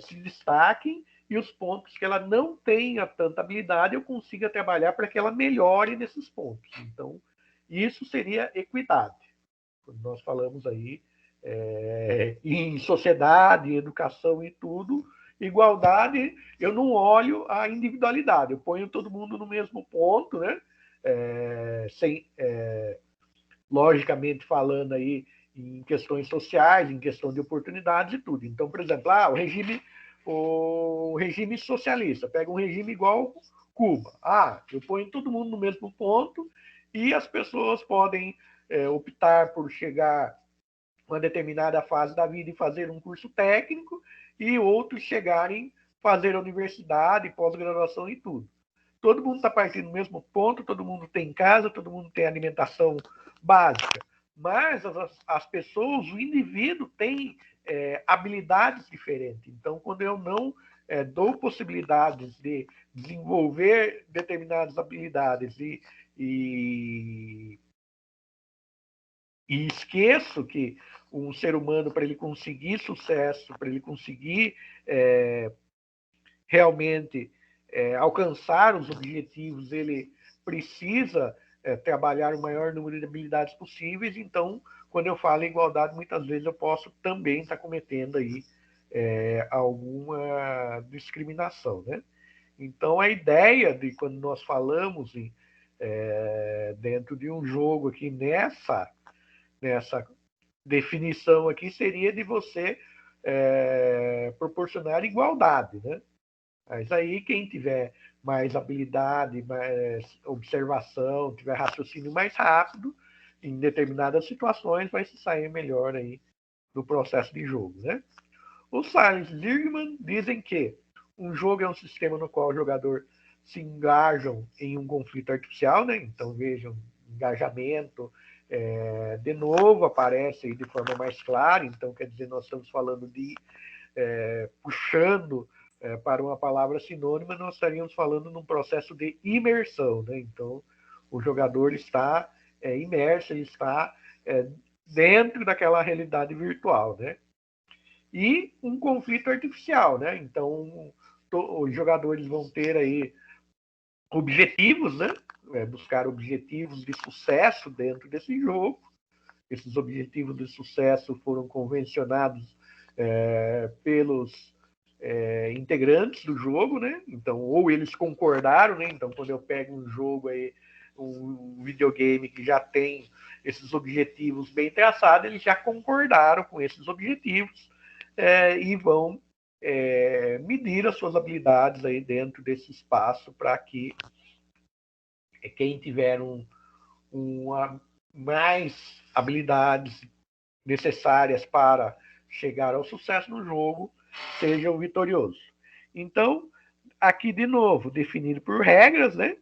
se destaquem, e os pontos que ela não tenha tanta habilidade eu consiga trabalhar para que ela melhore nesses pontos. Então, isso seria equidade. Quando nós falamos aí em sociedade, educação e tudo, igualdade, eu não olho a individualidade, eu ponho todo mundo no mesmo ponto, né? Logicamente falando aí em questões sociais, em questão de oportunidades e tudo. Então, por exemplo, o regime socialista, pega um regime igual Cuba. Eu ponho todo mundo no mesmo ponto e as pessoas podem optar por chegar a uma determinada fase da vida e fazer um curso técnico, e outros chegarem a fazer a universidade, pós-graduação e tudo. Todo mundo está partindo do mesmo ponto, todo mundo tem casa, todo mundo tem alimentação básica. mas as pessoas, o indivíduo tem habilidades diferentes. Então, quando eu não dou possibilidades de desenvolver determinadas habilidades e esqueço que um ser humano, para ele conseguir sucesso, para ele conseguir realmente alcançar os objetivos, ele precisa trabalhar o maior número de habilidades possíveis. Então, quando eu falo em igualdade, muitas vezes eu posso também estar cometendo aí alguma discriminação, né? Então, a ideia de quando nós falamos dentro de um jogo aqui nessa definição aqui seria de você proporcionar igualdade, né? Mas aí quem tiver mais habilidade, mais observação, tiver raciocínio mais rápido, em determinadas situações, vai se sair melhor aí do processo de jogo, né? Os Salles Ligman dizem que um jogo é um sistema no qual o jogador se engajam em um conflito artificial, né? Então vejam, engajamento, de novo aparece aí de forma mais clara. Então quer dizer, nós estamos falando de puxando para uma palavra sinônima, nós estaríamos falando num processo de imersão, né? Então o jogador está imerso, ele está dentro daquela realidade virtual, né? E um conflito artificial, né? Então os jogadores vão ter aí objetivos, né? Buscar objetivos de sucesso dentro desse jogo. Esses objetivos de sucesso foram convencionados pelos integrantes do jogo, né? Então, ou eles concordaram, né? Então, quando eu pego um jogo aí, um videogame que já tem esses objetivos bem traçados, eles já concordaram com esses objetivos e vão medir as suas habilidades aí dentro desse espaço para que quem tiver mais habilidades necessárias para chegar ao sucesso no jogo seja o vitorioso. Então, aqui de novo, definido por regras, né,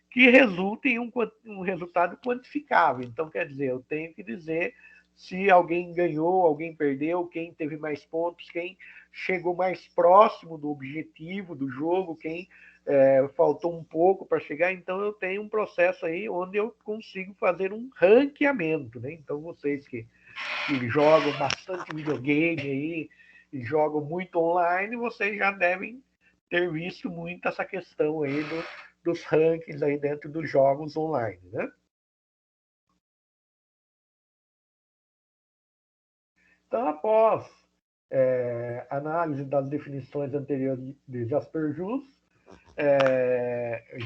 que resultem em um resultado quantificável. Então, quer dizer, eu tenho que dizer se alguém ganhou, alguém perdeu, quem teve mais pontos, quem chegou mais próximo do objetivo do jogo, quem faltou um pouco para chegar. Então, eu tenho um processo aí onde eu consigo fazer um ranqueamento, né? Então, vocês que jogam bastante videogame aí e jogam muito online, vocês já devem ter visto muito essa questão aí dos rankings aí dentro dos jogos online, né? Então, após análise das definições anteriores de Jasper-Jus,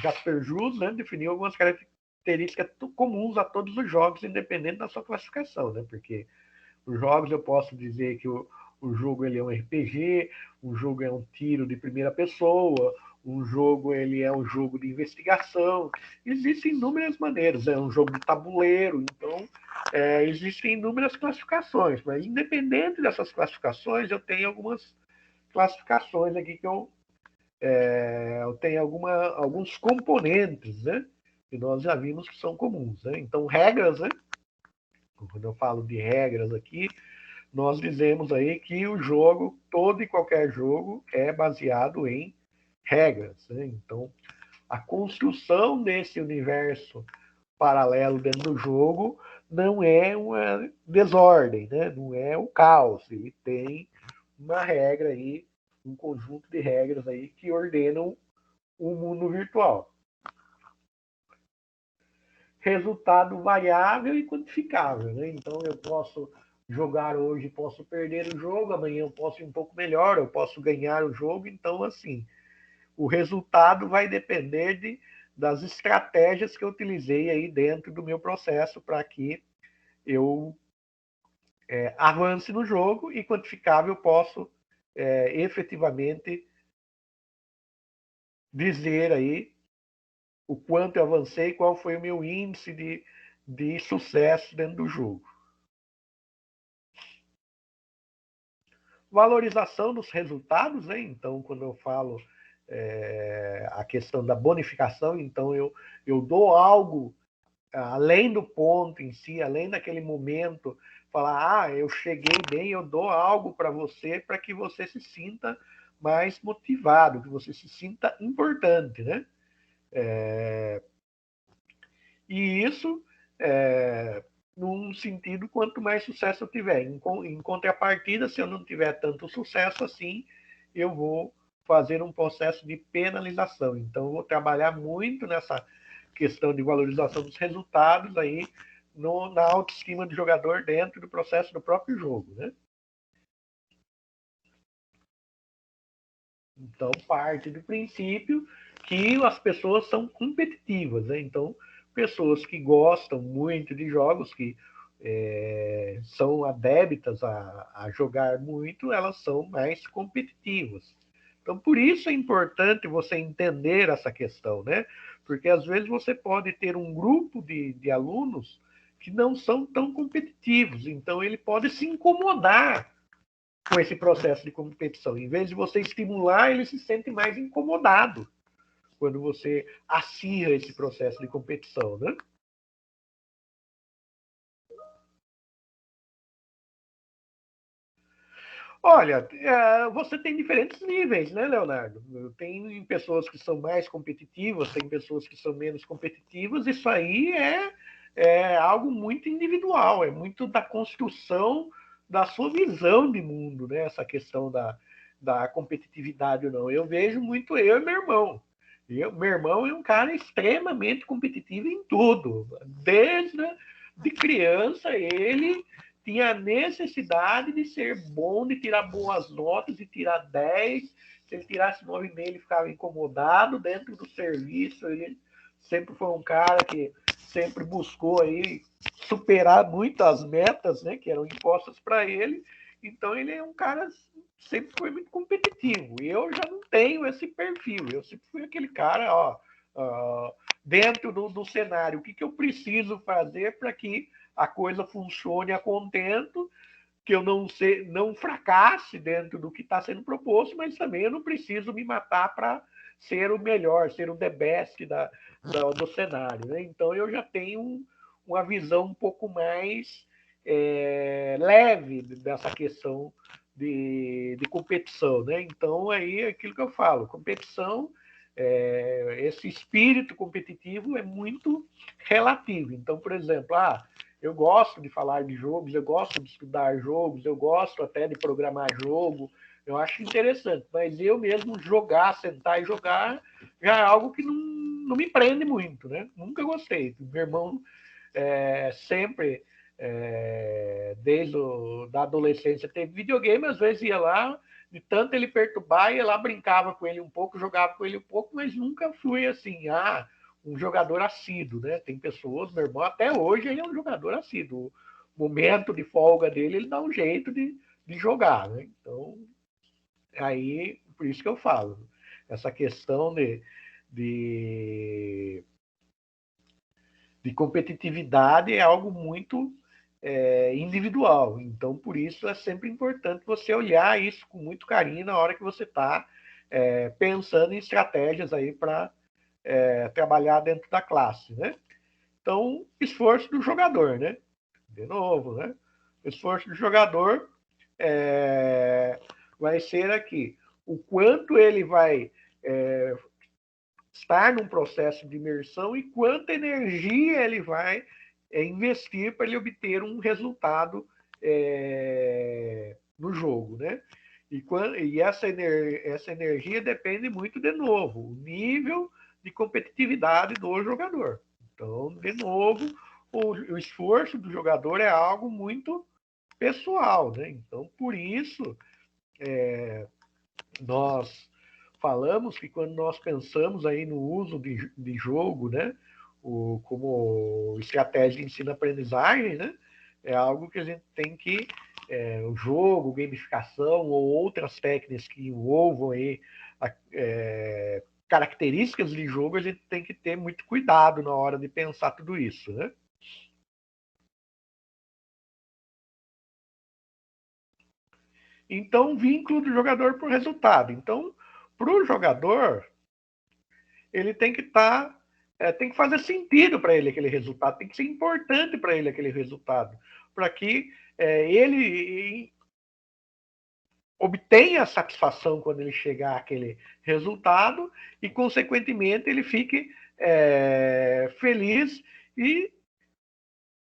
Jasper-Jus, né, definiu algumas características comuns a todos os jogos, independente da sua classificação, né? Porque os jogos eu posso dizer que o jogo ele é um RPG, o jogo é um tiro de primeira pessoa, o jogo ele é um jogo de investigação. Existem inúmeras maneiras, é um jogo de tabuleiro, então existem inúmeras classificações, mas independente dessas classificações, eu tenho algumas classificações aqui que eu tenho alguns componentes, né? Que nós já vimos que são comuns, né? Então, regras, né? Quando eu falo de regras aqui, nós dizemos aí que o jogo, todo e qualquer jogo, é baseado em regras, né? Então, a construção desse universo paralelo dentro do jogo não é uma desordem, né? Não é o caos. Ele tem uma regra aí, um conjunto de regras aí que ordenam o mundo virtual. Resultado variável e quantificável, né? Então eu posso jogar hoje, posso perder o jogo, amanhã eu posso ir um pouco melhor, eu posso ganhar o jogo. Então, assim, o resultado vai depender das estratégias que eu utilizei aí dentro do meu processo para que eu avance no jogo, e quantificável eu posso efetivamente dizer aí o quanto eu avancei, qual foi o meu índice de sucesso dentro do jogo. Valorização dos resultados, né? Então, quando eu falo a questão da bonificação, então eu dou algo além do ponto em si, além daquele momento, falar, eu cheguei bem, eu dou algo para você que você se sinta mais motivado, que você se sinta importante, né? E isso, num sentido, quanto mais sucesso eu tiver. Em contrapartida, se eu não tiver tanto sucesso assim, eu vou fazer um processo de penalização. Então, eu vou trabalhar muito nessa questão de valorização dos resultados aí na autoestima do jogador dentro do processo do próprio jogo, né? Então, parte do princípio que as pessoas são competitivas, né? Então, pessoas que gostam muito de jogos, que são adeptas a jogar muito, elas são mais competitivas. Então, por isso é importante você entender essa questão, né? Porque às vezes você pode ter um grupo de alunos que não são tão competitivos, então ele pode se incomodar com esse processo de competição. Em vez de você estimular, ele se sente mais incomodado quando você acirra esse processo de competição, né? Olha, você tem diferentes níveis, né, Leonardo? Tem pessoas que são mais competitivas, tem pessoas que são menos competitivas. Isso aí é algo muito individual, é muito da construção da sua visão de mundo, né? Essa questão da competitividade ou não. Eu vejo muito eu e meu irmão. Meu irmão é um cara extremamente competitivo em tudo. Desde de criança, ele tinha a necessidade de ser bom, de tirar boas notas, de tirar 10. Se ele tirasse 9,5, ele ficava incomodado. Dentro do serviço, ele sempre foi um cara que sempre buscou aí superar muito as metas, né, que eram impostas para ele. Então, ele é um cara sempre foi muito competitivo. E eu já não tenho esse perfil. Eu sempre fui aquele cara, dentro do cenário, o que eu preciso fazer para que a coisa funcione a contento, que eu não fracasse dentro do que está sendo proposto, mas também eu não preciso me matar para ser o melhor, ser o the best do cenário, né? Então eu já tenho uma visão um pouco mais leve dessa questão de competição, né? Então aí é aquilo que eu falo, competição, esse espírito competitivo é muito relativo. Então, por exemplo, eu gosto de falar de jogos, eu gosto de estudar jogos, eu gosto até de programar jogo, eu acho interessante, mas eu mesmo sentar e jogar, já é algo que não me prende muito, né? Nunca gostei. Meu irmão sempre, desde da adolescência, teve videogame, às vezes ia lá, de tanto ele perturbar, ia lá, brincava com ele um pouco, jogava com ele um pouco, mas nunca fui assim, um jogador assíduo, né? Tem pessoas, meu irmão, até hoje ele é um jogador assíduo. O momento de folga dele, ele dá um jeito de jogar, né? Então, aí, por isso que eu falo, essa questão de, de competitividade é algo muito individual. Então, por isso é sempre importante você olhar isso com muito carinho na hora que você está pensando em estratégias aí para trabalhar dentro da classe, né? Então, esforço do jogador, né? De novo, né? Esforço do jogador vai ser aqui o quanto ele vai estar num processo de imersão e quanta energia ele vai investir para ele obter um resultado no jogo, né? E essa energia depende muito, de novo, o nível de competitividade do jogador. Então, de novo, o esforço do jogador é algo muito pessoal, né? Então, por isso, nós falamos que quando nós pensamos aí no uso de jogo, né, como estratégia de ensino-aprendizagem, né, é algo que a gente tem que o jogo, gamificação ou outras técnicas que envolvam aí características de jogo, a gente tem que ter muito cuidado na hora de pensar tudo isso, né? Então, vínculo do jogador por resultado. Então, para o jogador, ele tem que estar tem que fazer sentido para ele aquele resultado, tem que ser importante para ele aquele resultado, para que ele obtenha a satisfação quando ele chegar àquele resultado e, consequentemente, ele fique feliz e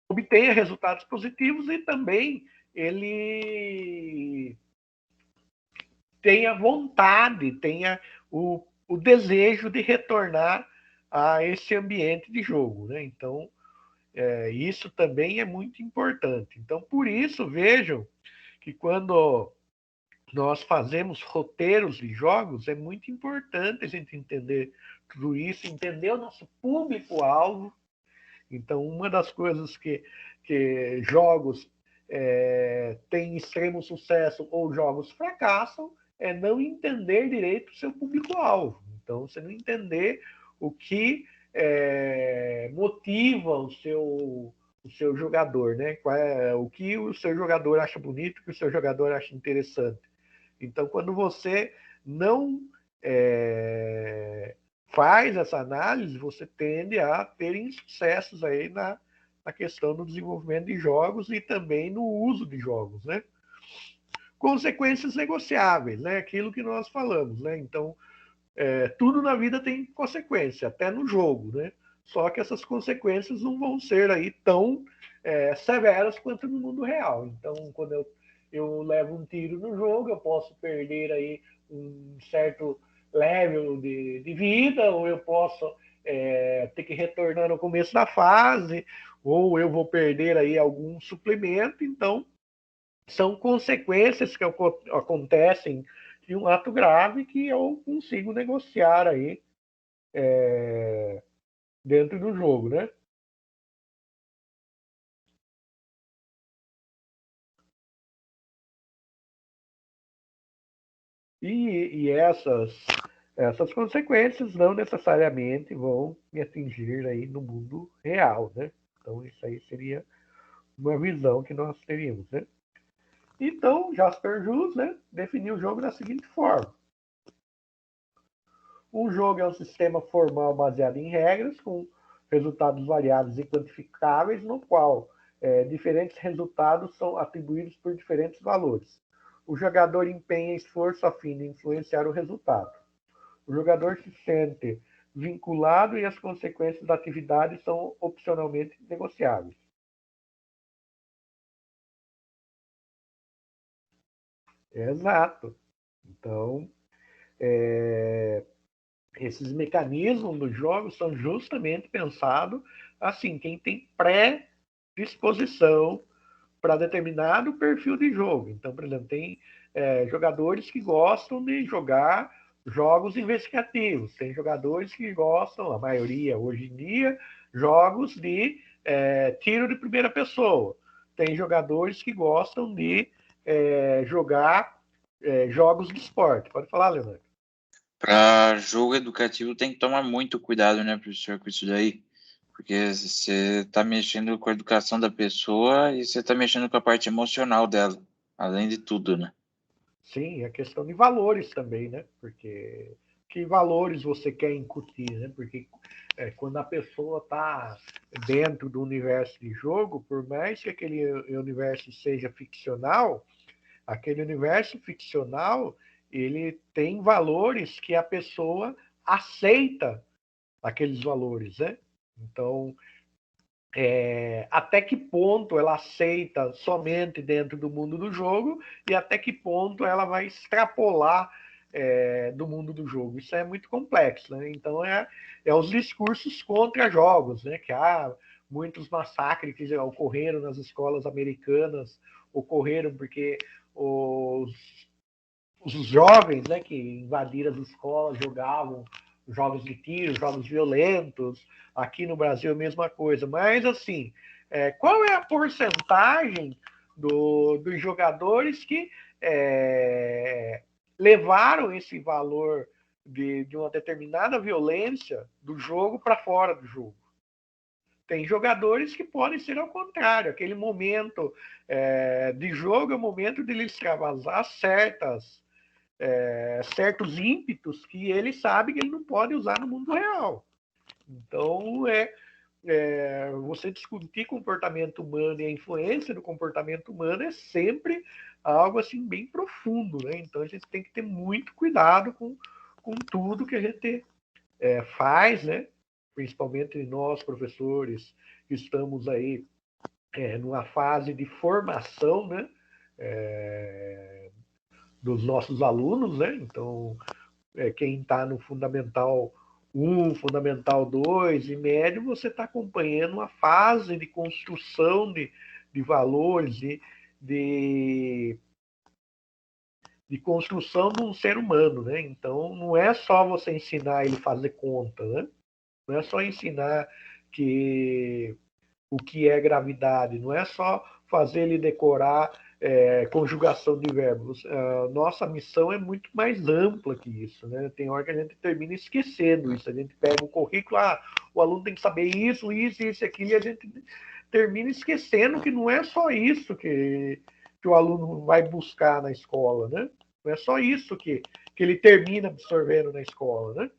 obtenha resultados positivos e também ele tenha vontade, tenha o desejo de retornar a esse ambiente de jogo, né? Então, isso também é muito importante. Então, por isso, vejam que quando nós fazemos roteiros de jogos, é muito importante a gente entender tudo isso, entender o nosso público-alvo. Então, uma das coisas que jogos têm extremo sucesso ou jogos fracassam é não entender direito o seu público-alvo. Então, você não entender o que motiva o seu jogador, né? O que o seu jogador acha bonito, o que o seu jogador acha interessante. Então, quando você não faz essa análise, você tende a ter insucessos aí na questão do desenvolvimento de jogos e também no uso de jogos, né? Consequências negociáveis, né? Aquilo que nós falamos, né? Então, tudo na vida tem consequência, até no jogo, né? Só que essas consequências não vão ser aí tão severas quanto no mundo real. Então, quando eu levo um tiro no jogo, eu posso perder aí um certo level de vida, ou eu posso ter que retornar no começo da fase, ou eu vou perder aí algum suplemento. Então, são consequências que acontecem de um ato grave que eu consigo negociar aí dentro do jogo, né? E essas consequências não necessariamente vão me atingir aí no mundo real, né? Então, isso aí seria uma visão que nós teríamos, né? Então, Jasper Jus, né, definiu o jogo da seguinte forma. Um jogo é um sistema formal baseado em regras, com resultados variáveis e quantificáveis, no qual diferentes resultados são atribuídos por diferentes valores. O jogador empenha esforço a fim de influenciar o resultado. O jogador se sente vinculado e as consequências da atividade são opcionalmente negociáveis. Exato. Então, esses mecanismos dos jogos são justamente pensados assim, quem tem predisposição para determinado perfil de jogo. Então, por exemplo, tem jogadores que gostam de jogar jogos investigativos, tem jogadores que gostam, a maioria hoje em dia, jogos de tiro de primeira pessoa. Tem jogadores que gostam de jogar jogos de esporte. Pode falar, Leonardo. Para jogo educativo tem que tomar muito cuidado, né, professor, com isso daí. Porque você está mexendo com a educação da pessoa e você está mexendo com a parte emocional dela, além de tudo, né? Sim, a questão de valores também, né? Porque que valores você quer incutir, né? Porque quando a pessoa está dentro do universo de jogo, por mais que aquele universo seja ficcional, aquele universo ficcional ele tem valores que a pessoa aceita aqueles valores, né? Então, até que ponto ela aceita somente dentro do mundo do jogo e até que ponto ela vai extrapolar do mundo do jogo. Isso é muito complexo, né? Então, os discursos contra jogos, né? Que há muitos massacres que já ocorreram nas escolas americanas, ocorreram porque os jovens, né, que invadiram as escolas, jogavam jogos de tiro, jogos violentos. Aqui no Brasil é a mesma coisa. Mas, assim, qual é a porcentagem dos jogadores que levaram esse valor de uma determinada violência do jogo para fora do jogo? Tem jogadores que podem ser ao contrário. Aquele momento de jogo é o momento de ele extravasar certos ímpetos que ele sabe que ele não pode usar no mundo real. Então, você discutir comportamento humano e a influência do comportamento humano é sempre algo assim bem profundo, né? Então a gente tem que ter muito cuidado com tudo que a gente faz, né? Principalmente nós, professores, que estamos aí numa fase de formação, né? Dos nossos alunos, né? Então, quem está no Fundamental 1, Fundamental 2 e médio, você está acompanhando uma fase de construção de valores, de construção de um ser humano, né? Então, não é só você ensinar ele a fazer conta, né? Não é só ensinar o que é gravidade, não é só fazer ele decorar conjugação de verbos. Nossa missão é muito mais ampla que isso, né? Tem hora que a gente termina esquecendo isso. A gente pega o currículo, o aluno tem que saber isso, aquilo, e a gente termina esquecendo que não é só isso que o aluno vai buscar na escola, né? Não é só isso que ele termina absorvendo na escola, né?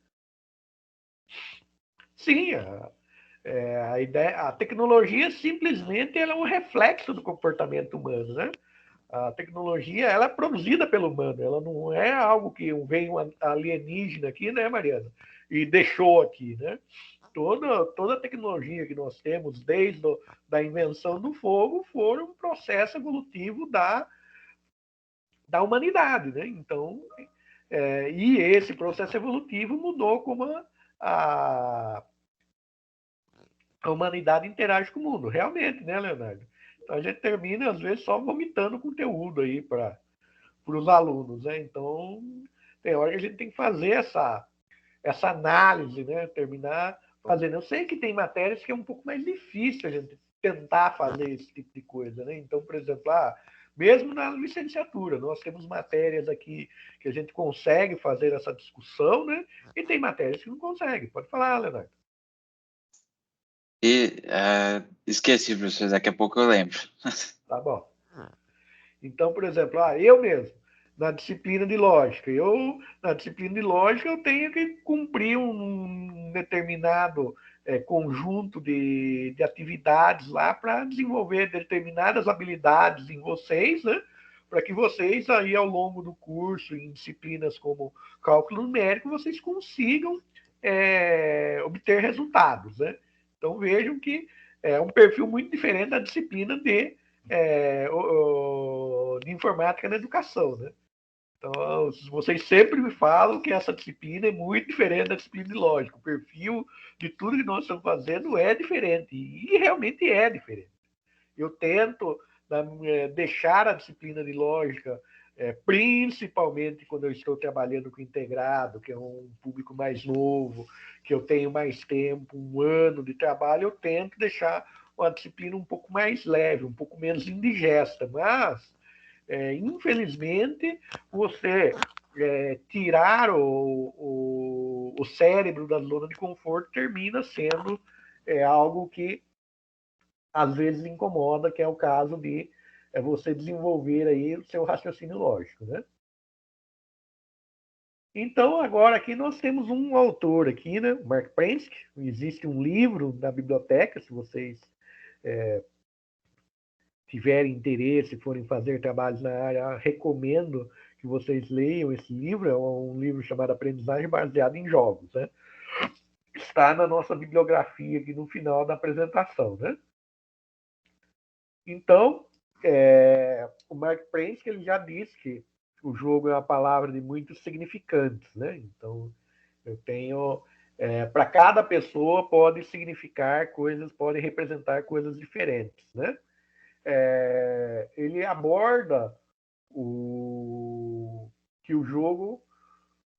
Sim, a tecnologia simplesmente ela é um reflexo do comportamento humano, né? A tecnologia ela é produzida pelo humano, ela não é algo que veio um alienígena aqui, né, Mariana? E deixou aqui, né? Toda a tecnologia que nós temos, desde da invenção do fogo, foi um processo evolutivo da humanidade, né? Então, e esse processo evolutivo mudou como a humanidade interage com o mundo, realmente, né, Leonardo? Então a gente termina, às vezes, só vomitando conteúdo aí para os alunos, né? Então, tem hora que a gente tem que fazer essa análise, né? Terminar fazendo. Eu sei que tem matérias que é um pouco mais difícil a gente tentar fazer esse tipo de coisa, né? Então, por exemplo, mesmo na licenciatura, nós temos matérias aqui que a gente consegue fazer essa discussão, né? E tem matérias que não consegue. Pode falar, Leonardo. E esqueci, professor, daqui a pouco eu lembro. Tá bom. Então, por exemplo, eu mesmo, na disciplina de lógica, eu tenho que cumprir um determinado conjunto de atividades lá para desenvolver determinadas habilidades em vocês, né? Para que vocês aí ao longo do curso, em disciplinas como cálculo numérico, vocês consigam obter resultados, né? Então vejam que é um perfil muito diferente da disciplina de informática na educação, né? Então, vocês sempre me falam que essa disciplina é muito diferente da disciplina de lógica. O perfil de tudo que nós estamos fazendo é diferente, e realmente é diferente. Eu tento deixar a disciplina de lógica, principalmente quando eu estou trabalhando com integrado, que é um público mais novo, que eu tenho mais tempo, 1 ano de trabalho, eu tento deixar uma disciplina um pouco mais leve, um pouco menos indigesta, mas infelizmente você tirar o cérebro da zona de conforto termina sendo algo que às vezes incomoda, que é o caso de você desenvolver aí o seu raciocínio lógico, né? Então, agora aqui nós temos um autor aqui, né? Mark Prensky. Existe um livro na biblioteca, se vocês tiverem interesse, forem fazer trabalhos na área, recomendo que vocês leiam esse livro. É um livro chamado Aprendizagem Baseada em Jogos, né? Está na nossa bibliografia aqui no final da apresentação, né? Então, o Mark Prensky ele já disse que o jogo é uma palavra de muitos significantes, né? Então, eu tenho para cada pessoa pode significar coisas, pode representar coisas diferentes, né? Ele aborda que o jogo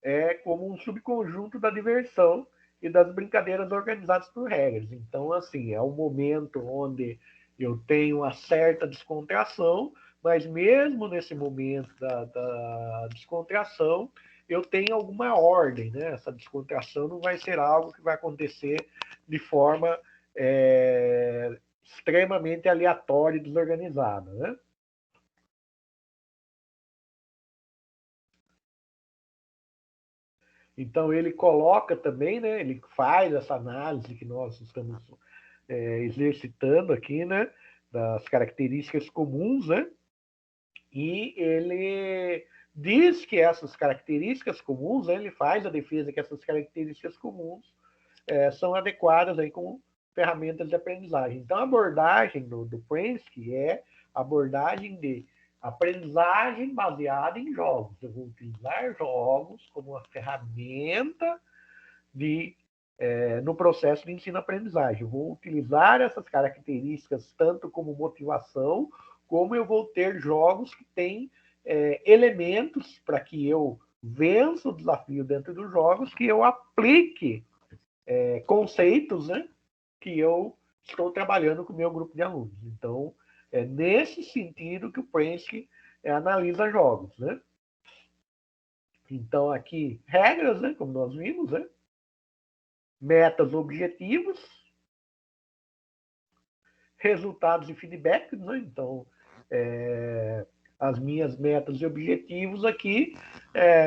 é como um subconjunto da diversão e das brincadeiras organizadas por regras. Então, assim, é um momento onde eu tenho uma certa descontração, mas mesmo nesse momento da descontração, eu tenho alguma ordem, né? Essa descontração não vai ser algo que vai acontecer de forma extremamente aleatória e desorganizada, né? Então, ele coloca também, né? Ele faz essa análise que nós estamos exercitando aqui, né? Das características comuns, né? E ele diz que essas características comuns, né, ele faz a defesa que essas características comuns são adequadas aí com ferramentas de aprendizagem. Então, a abordagem do Prensky é a abordagem de aprendizagem baseada em jogos. Eu vou utilizar jogos como uma ferramenta no processo de ensino-aprendizagem. Eu vou utilizar essas características tanto como motivação, como eu vou ter jogos que têm elementos para que eu vença o desafio dentro dos jogos, que eu aplique conceitos, né, que eu estou trabalhando com o meu grupo de alunos. Então, é nesse sentido que o Prensky analisa jogos, né? Então, aqui, regras, né, como nós vimos, né? Metas, objetivos, resultados e feedback, né? Então, as minhas metas e objetivos aqui,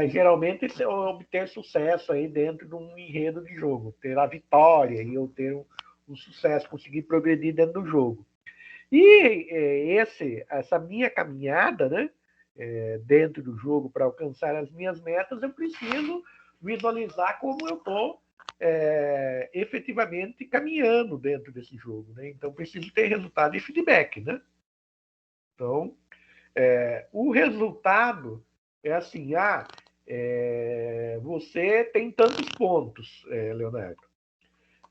geralmente, é obter sucesso aí dentro de um enredo de jogo, ter a vitória e eu ter um sucesso, conseguir progredir dentro do jogo. E essa minha caminhada, né, dentro do jogo para alcançar as minhas metas, eu preciso visualizar como eu estou efetivamente caminhando dentro desse jogo, né? Então, preciso ter resultado e feedback, né? Então, o resultado é assim, você tem tantos pontos, Leonardo.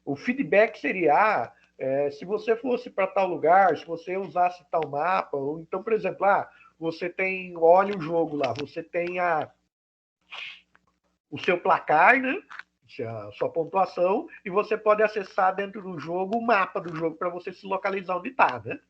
O feedback seria, se você fosse para tal lugar, se você usasse tal mapa, ou então, por exemplo, você tem, olha o jogo lá, você tem o seu placar, né? A sua pontuação, e você pode acessar dentro do jogo o mapa do jogo para você se localizar onde está, né?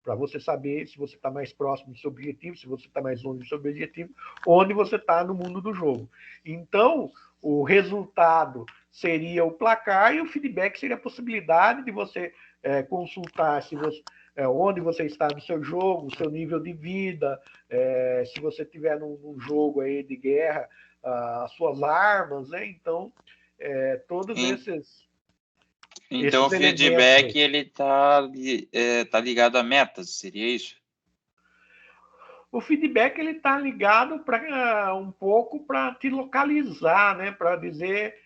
Para você saber se você está mais próximo do seu objetivo, se você está mais longe do seu objetivo, onde você está no mundo do jogo. Então, o resultado seria o placar e o feedback seria a possibilidade de você consultar se você, onde você está no seu jogo, o seu nível de vida, se você estiver num jogo aí de guerra, as suas armas, né? Então, todos esses Então, o feedback ele tá ligado a metas, seria isso? O feedback ele está ligado para um pouco para te localizar, né? Para dizer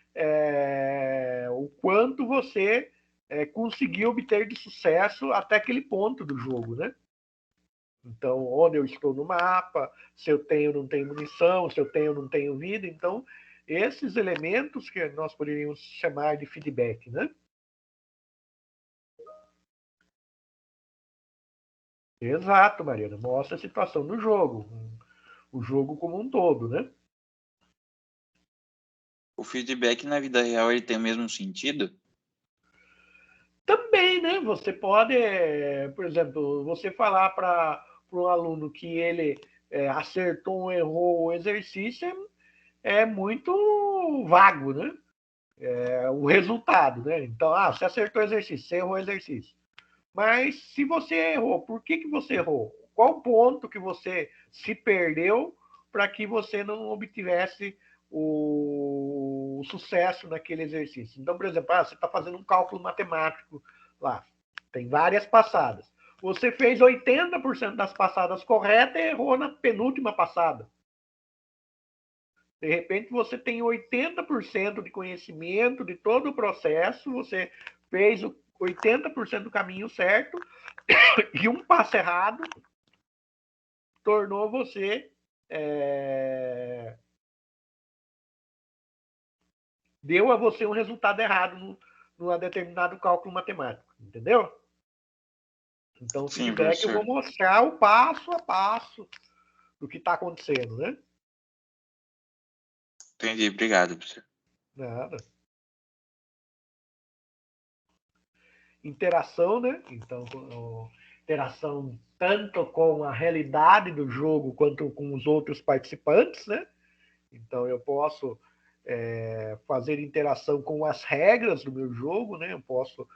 o quanto você conseguiu obter de sucesso até aquele ponto do jogo, né? Então, onde eu estou no mapa, se eu tenho ou não tenho munição, se eu tenho ou não tenho vida. Então, esses elementos que nós poderíamos chamar de feedback, né? Exato, Mariana. Mostra a situação do jogo, o jogo como um todo, né? O feedback na vida real ele tem o mesmo sentido? Também, né? Você pode, por exemplo, você falar para um aluno que ele acertou ou errou o exercício é muito vago, né? O resultado, né? Então, você acertou o exercício, você errou o exercício. Mas se você errou, por que você errou? Qual ponto que você se perdeu para que você não obtivesse o sucesso naquele exercício? Então, por exemplo, você está fazendo um cálculo matemático lá, tem várias passadas. Você fez 80% das passadas corretas e errou na penúltima passada. De repente, você tem 80% de conhecimento de todo o processo, você fez 80% do caminho certo, e um passo errado tornou você deu a você um resultado errado num determinado cálculo matemático, entendeu? Então, o feedback eu vou mostrar o passo a passo do que está acontecendo, né? Entendi, obrigado, professor. Nada. Interação, né? Então, interação tanto com a realidade do jogo quanto com os outros participantes, né? Então, eu posso fazer interação com as regras do meu jogo, né? Eu posso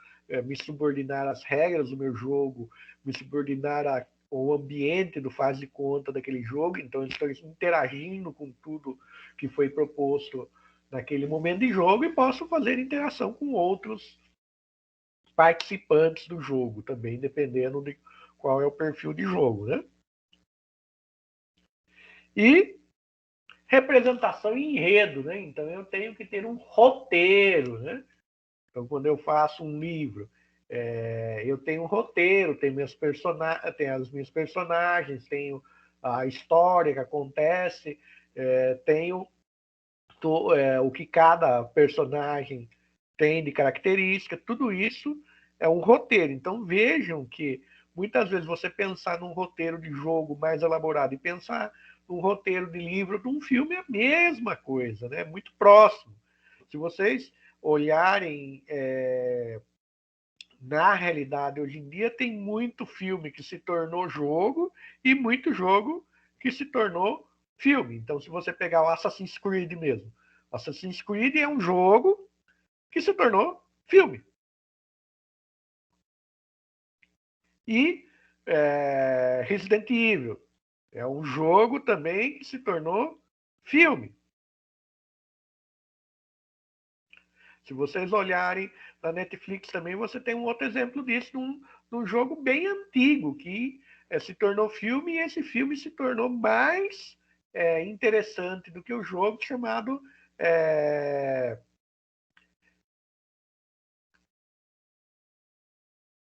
me subordinar às regras do meu jogo, me subordinar ao ambiente do faz de conta daquele jogo. Então, eu estou interagindo com tudo que foi proposto naquele momento de jogo e posso fazer interação com outros participantes do jogo, também dependendo de qual é o perfil de jogo, né? E representação e enredo, né? Então eu tenho que ter um roteiro, né? Então quando eu faço um livro, eu tenho um roteiro, tenho as minhas personagens, tenho a história que acontece, tenho o que cada personagem tem de característica, tudo isso é um roteiro. Então vejam que muitas vezes você pensar num roteiro de jogo mais elaborado e pensar num roteiro de livro ou de um filme é a mesma coisa, né? Muito próximo. Se vocês olharem na realidade, hoje em dia tem muito filme que se tornou jogo e muito jogo que se tornou filme. Então, se você pegar o Assassin's Creed mesmo, Assassin's Creed é um jogo que se tornou filme. E Resident Evil é um jogo também que se tornou filme. Se vocês olharem na Netflix também, você tem um outro exemplo disso, num jogo bem antigo, que se tornou filme, e esse filme se tornou mais interessante do que o jogo, chamado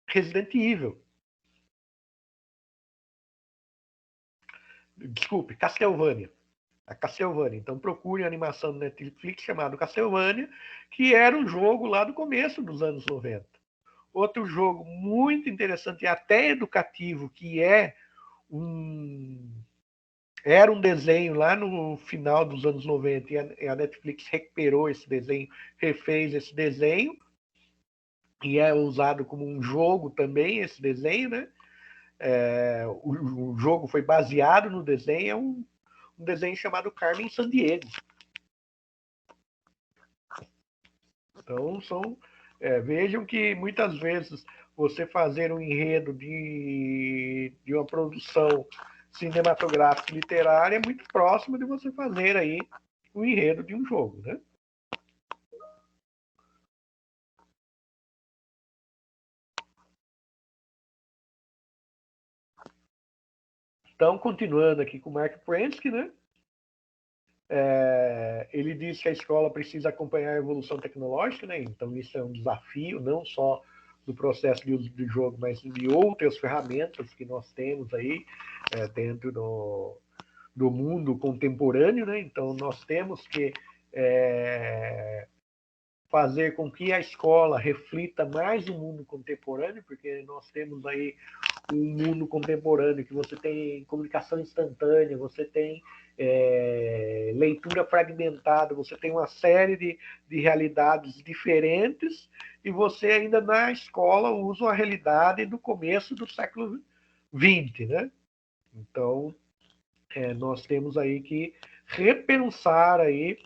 Resident Evil. Desculpe, Castlevania. A Castlevania. Então procure a animação do Netflix chamado Castlevania, que era um jogo lá do começo dos anos 90. Outro jogo muito interessante e até educativo, que era um desenho lá no final dos anos 90, e a Netflix recuperou esse desenho, refez esse desenho, e é usado como um jogo também, esse desenho, né? O jogo foi baseado no desenho, é um desenho chamado Carmen Sandiego. Então, vejam que muitas vezes você fazer um enredo de uma produção cinematográfica literária é muito próximo de você fazer aí o enredo de um jogo, né? Então, continuando aqui com o Mark Prensky, né? Ele diz que a escola precisa acompanhar a evolução tecnológica, né? Então isso é um desafio, não só do processo de uso do jogo, mas de outras ferramentas que nós temos aí dentro do mundo contemporâneo, né? Então nós temos que fazer com que a escola reflita mais o mundo contemporâneo, porque nós temos aí um mundo contemporâneo que você tem comunicação instantânea, você tem leitura fragmentada, você tem uma série de realidades diferentes, e você ainda na escola usa uma realidade do começo do século XX, né? Então, nós temos aí que repensar aí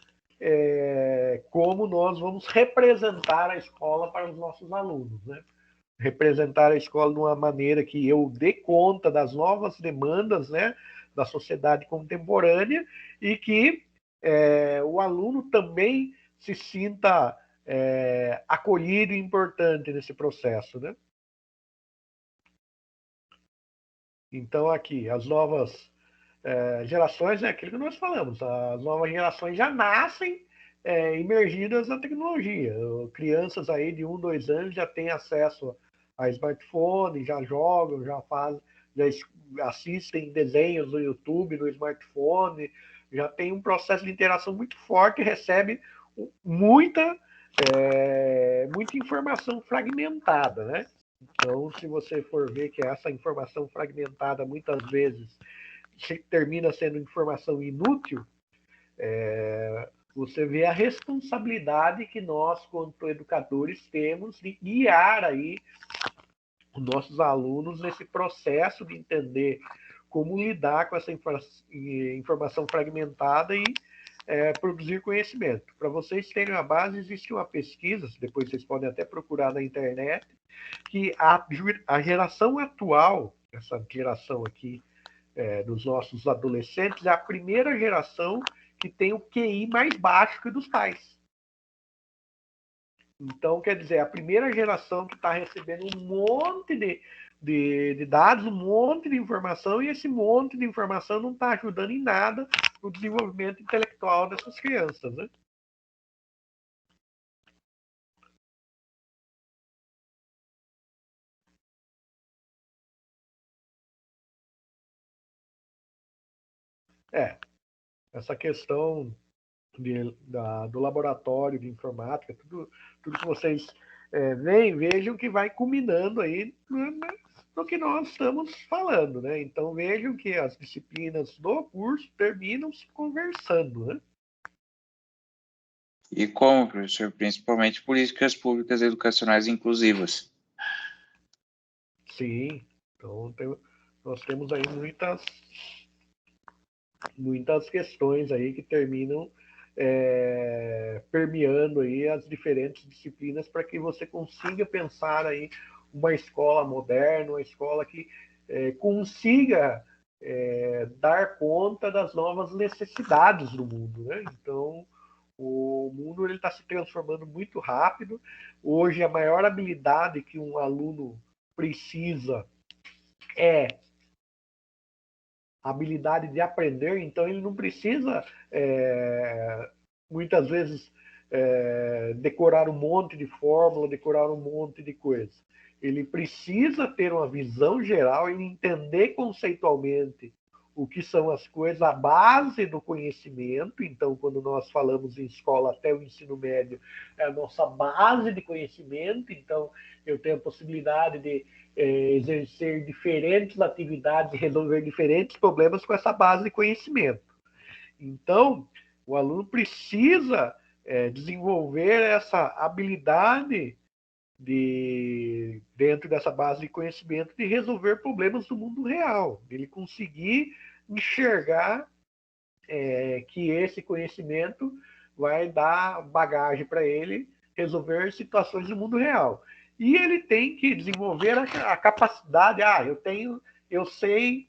como nós vamos representar a escola para os nossos alunos, né? Representar a escola de uma maneira que eu dê conta das novas demandas, né, da sociedade contemporânea, e que o aluno também se sinta acolhido e importante nesse processo, né? Então, aqui, as novas gerações, é aquilo que nós falamos, as novas gerações já nascem imergidas na tecnologia. Crianças aí de 1, 2 anos já têm acesso a smartphone, já jogam, já assistem desenhos no YouTube, no smartphone, já tem um processo de interação muito forte e recebe muita informação fragmentada, né? Então, se você for ver que essa informação fragmentada muitas vezes termina sendo informação inútil, você vê a responsabilidade que nós, quanto educadores, temos de guiar aí os nossos alunos nesse processo de entender como lidar com essa informação fragmentada e produzir conhecimento. Para vocês terem uma base, existe uma pesquisa, depois vocês podem até procurar na internet, que a geração atual, essa geração aqui dos nossos adolescentes, é a primeira geração que têm o QI mais baixo que o dos pais. Então, quer dizer, a primeira geração que está recebendo um monte de dados, um monte de informação, e esse monte de informação não está ajudando em nada no desenvolvimento intelectual dessas crianças, né? Essa questão do laboratório de informática, tudo que vocês vejam que vai culminando aí no que nós estamos falando, né? Então vejam que as disciplinas do curso terminam se conversando, né? E como, professor? Principalmente políticas públicas educacionais inclusivas. Sim, então nós temos aí muitas questões aí que terminam permeando aí as diferentes disciplinas para que você consiga pensar aí uma escola moderna, uma escola que consiga dar conta das novas necessidades do mundo, né? Então, o mundo está se transformando muito rápido. Hoje, a maior habilidade que um aluno precisa é a habilidade de aprender, então ele não precisa, muitas vezes, decorar um monte de fórmula, decorar um monte de coisa. Ele precisa ter uma visão geral e entender conceitualmente o que são as coisas, a base do conhecimento. Então, quando nós falamos em escola até o ensino médio, é a nossa base de conhecimento. Então, eu tenho a possibilidade de exercer diferentes atividades e resolver diferentes problemas com essa base de conhecimento. Então, o aluno precisa desenvolver essa habilidade dentro dessa base de conhecimento, de resolver problemas do mundo real, ele conseguir enxergar que esse conhecimento vai dar bagagem para ele resolver situações do mundo real. E ele tem que desenvolver a capacidade, eu sei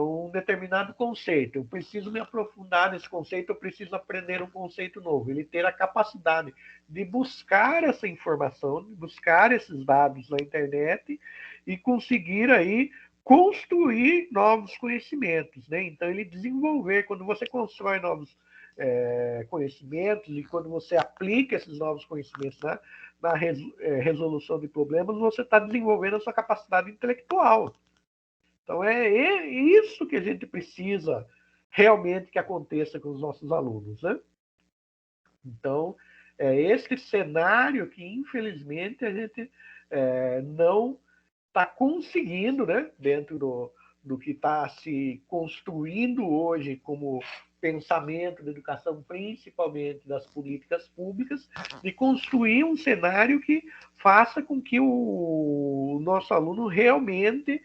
um determinado conceito, eu preciso me aprofundar nesse conceito, eu preciso aprender um conceito novo. Ele ter a capacidade de buscar essa informação, de buscar esses dados na internet e conseguir aí construir novos conhecimentos, né? Então, ele desenvolver, quando você constrói novos conhecimentos e quando você aplica esses novos conhecimentos na resolução de problemas, você está desenvolvendo a sua capacidade intelectual. Então, é isso que a gente precisa realmente que aconteça com os nossos alunos, né? Então, é esse cenário que, infelizmente, a gente não está conseguindo, né, dentro do que está se construindo hoje como pensamento da educação, principalmente das políticas públicas, de construir um cenário que faça com que o nosso aluno realmente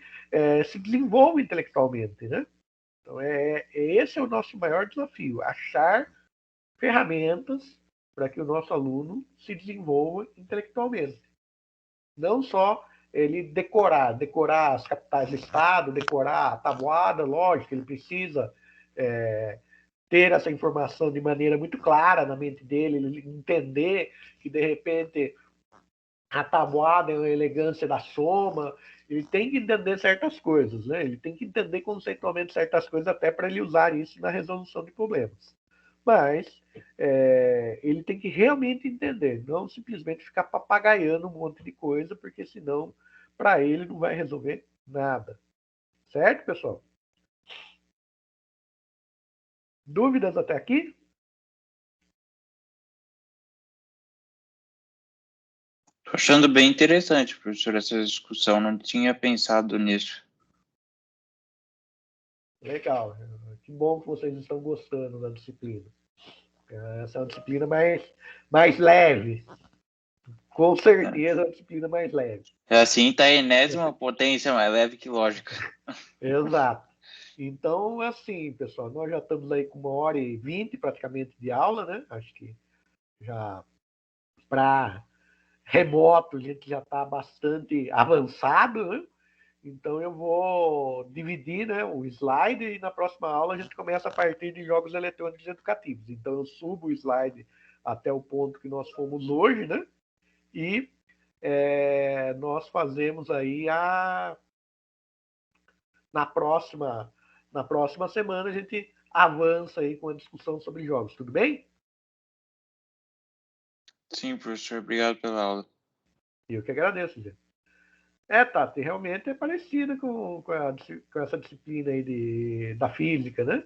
se desenvolva intelectualmente, né? Então, esse é o nosso maior desafio, achar ferramentas para que o nosso aluno se desenvolva intelectualmente. Não só ele decorar as capitais do Estado, decorar a tabuada, lógico, ele precisa ter essa informação de maneira muito clara na mente dele, ele entender que, de repente, a tabuada é uma elegância da soma, ele tem que entender certas coisas, né? Ele tem que entender conceitualmente certas coisas até para ele usar isso na resolução de problemas. Mas ele tem que realmente entender, não simplesmente ficar papagaiando um monte de coisa, porque senão, para ele, não vai resolver nada. Certo, pessoal? Dúvidas até aqui? Estou achando bem interessante, professor, essa discussão. Não tinha pensado nisso. Legal. Que bom que vocês estão gostando da disciplina. Essa é uma disciplina mais leve. Com certeza é uma disciplina mais leve. Assim está a enésima potência mais leve que lógica. Exato. Então, assim, pessoal, nós já estamos aí com 1h20 praticamente de aula, né? Acho que já para remoto a gente já está bastante avançado, né? Então eu vou dividir, né, o slide e na próxima aula a gente começa a partir de jogos eletrônicos educativos. Então eu subo o slide até o ponto que nós fomos hoje, né? E nós fazemos aí na próxima semana a gente avança aí com a discussão sobre jogos, tudo bem? Sim, professor, obrigado pela aula. Eu que agradeço, gente. Tati, realmente é parecida com essa disciplina aí da física, né?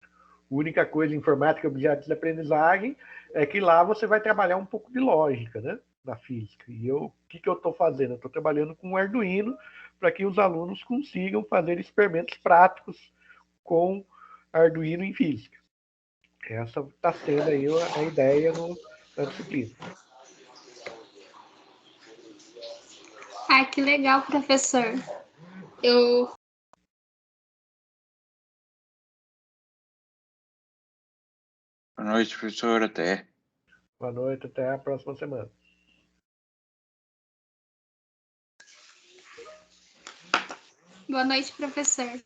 A única coisa, informática e objetos de aprendizagem, é que lá você vai trabalhar um pouco de lógica, né? Na física. E o que eu estou fazendo? Eu estou trabalhando com o Arduino para que os alunos consigam fazer experimentos práticos com Arduino em física. Essa está sendo aí a ideia na disciplina. Ah, que legal, professor. Eu Boa noite, professor. Até. Boa noite, até a próxima semana. Boa noite, professor.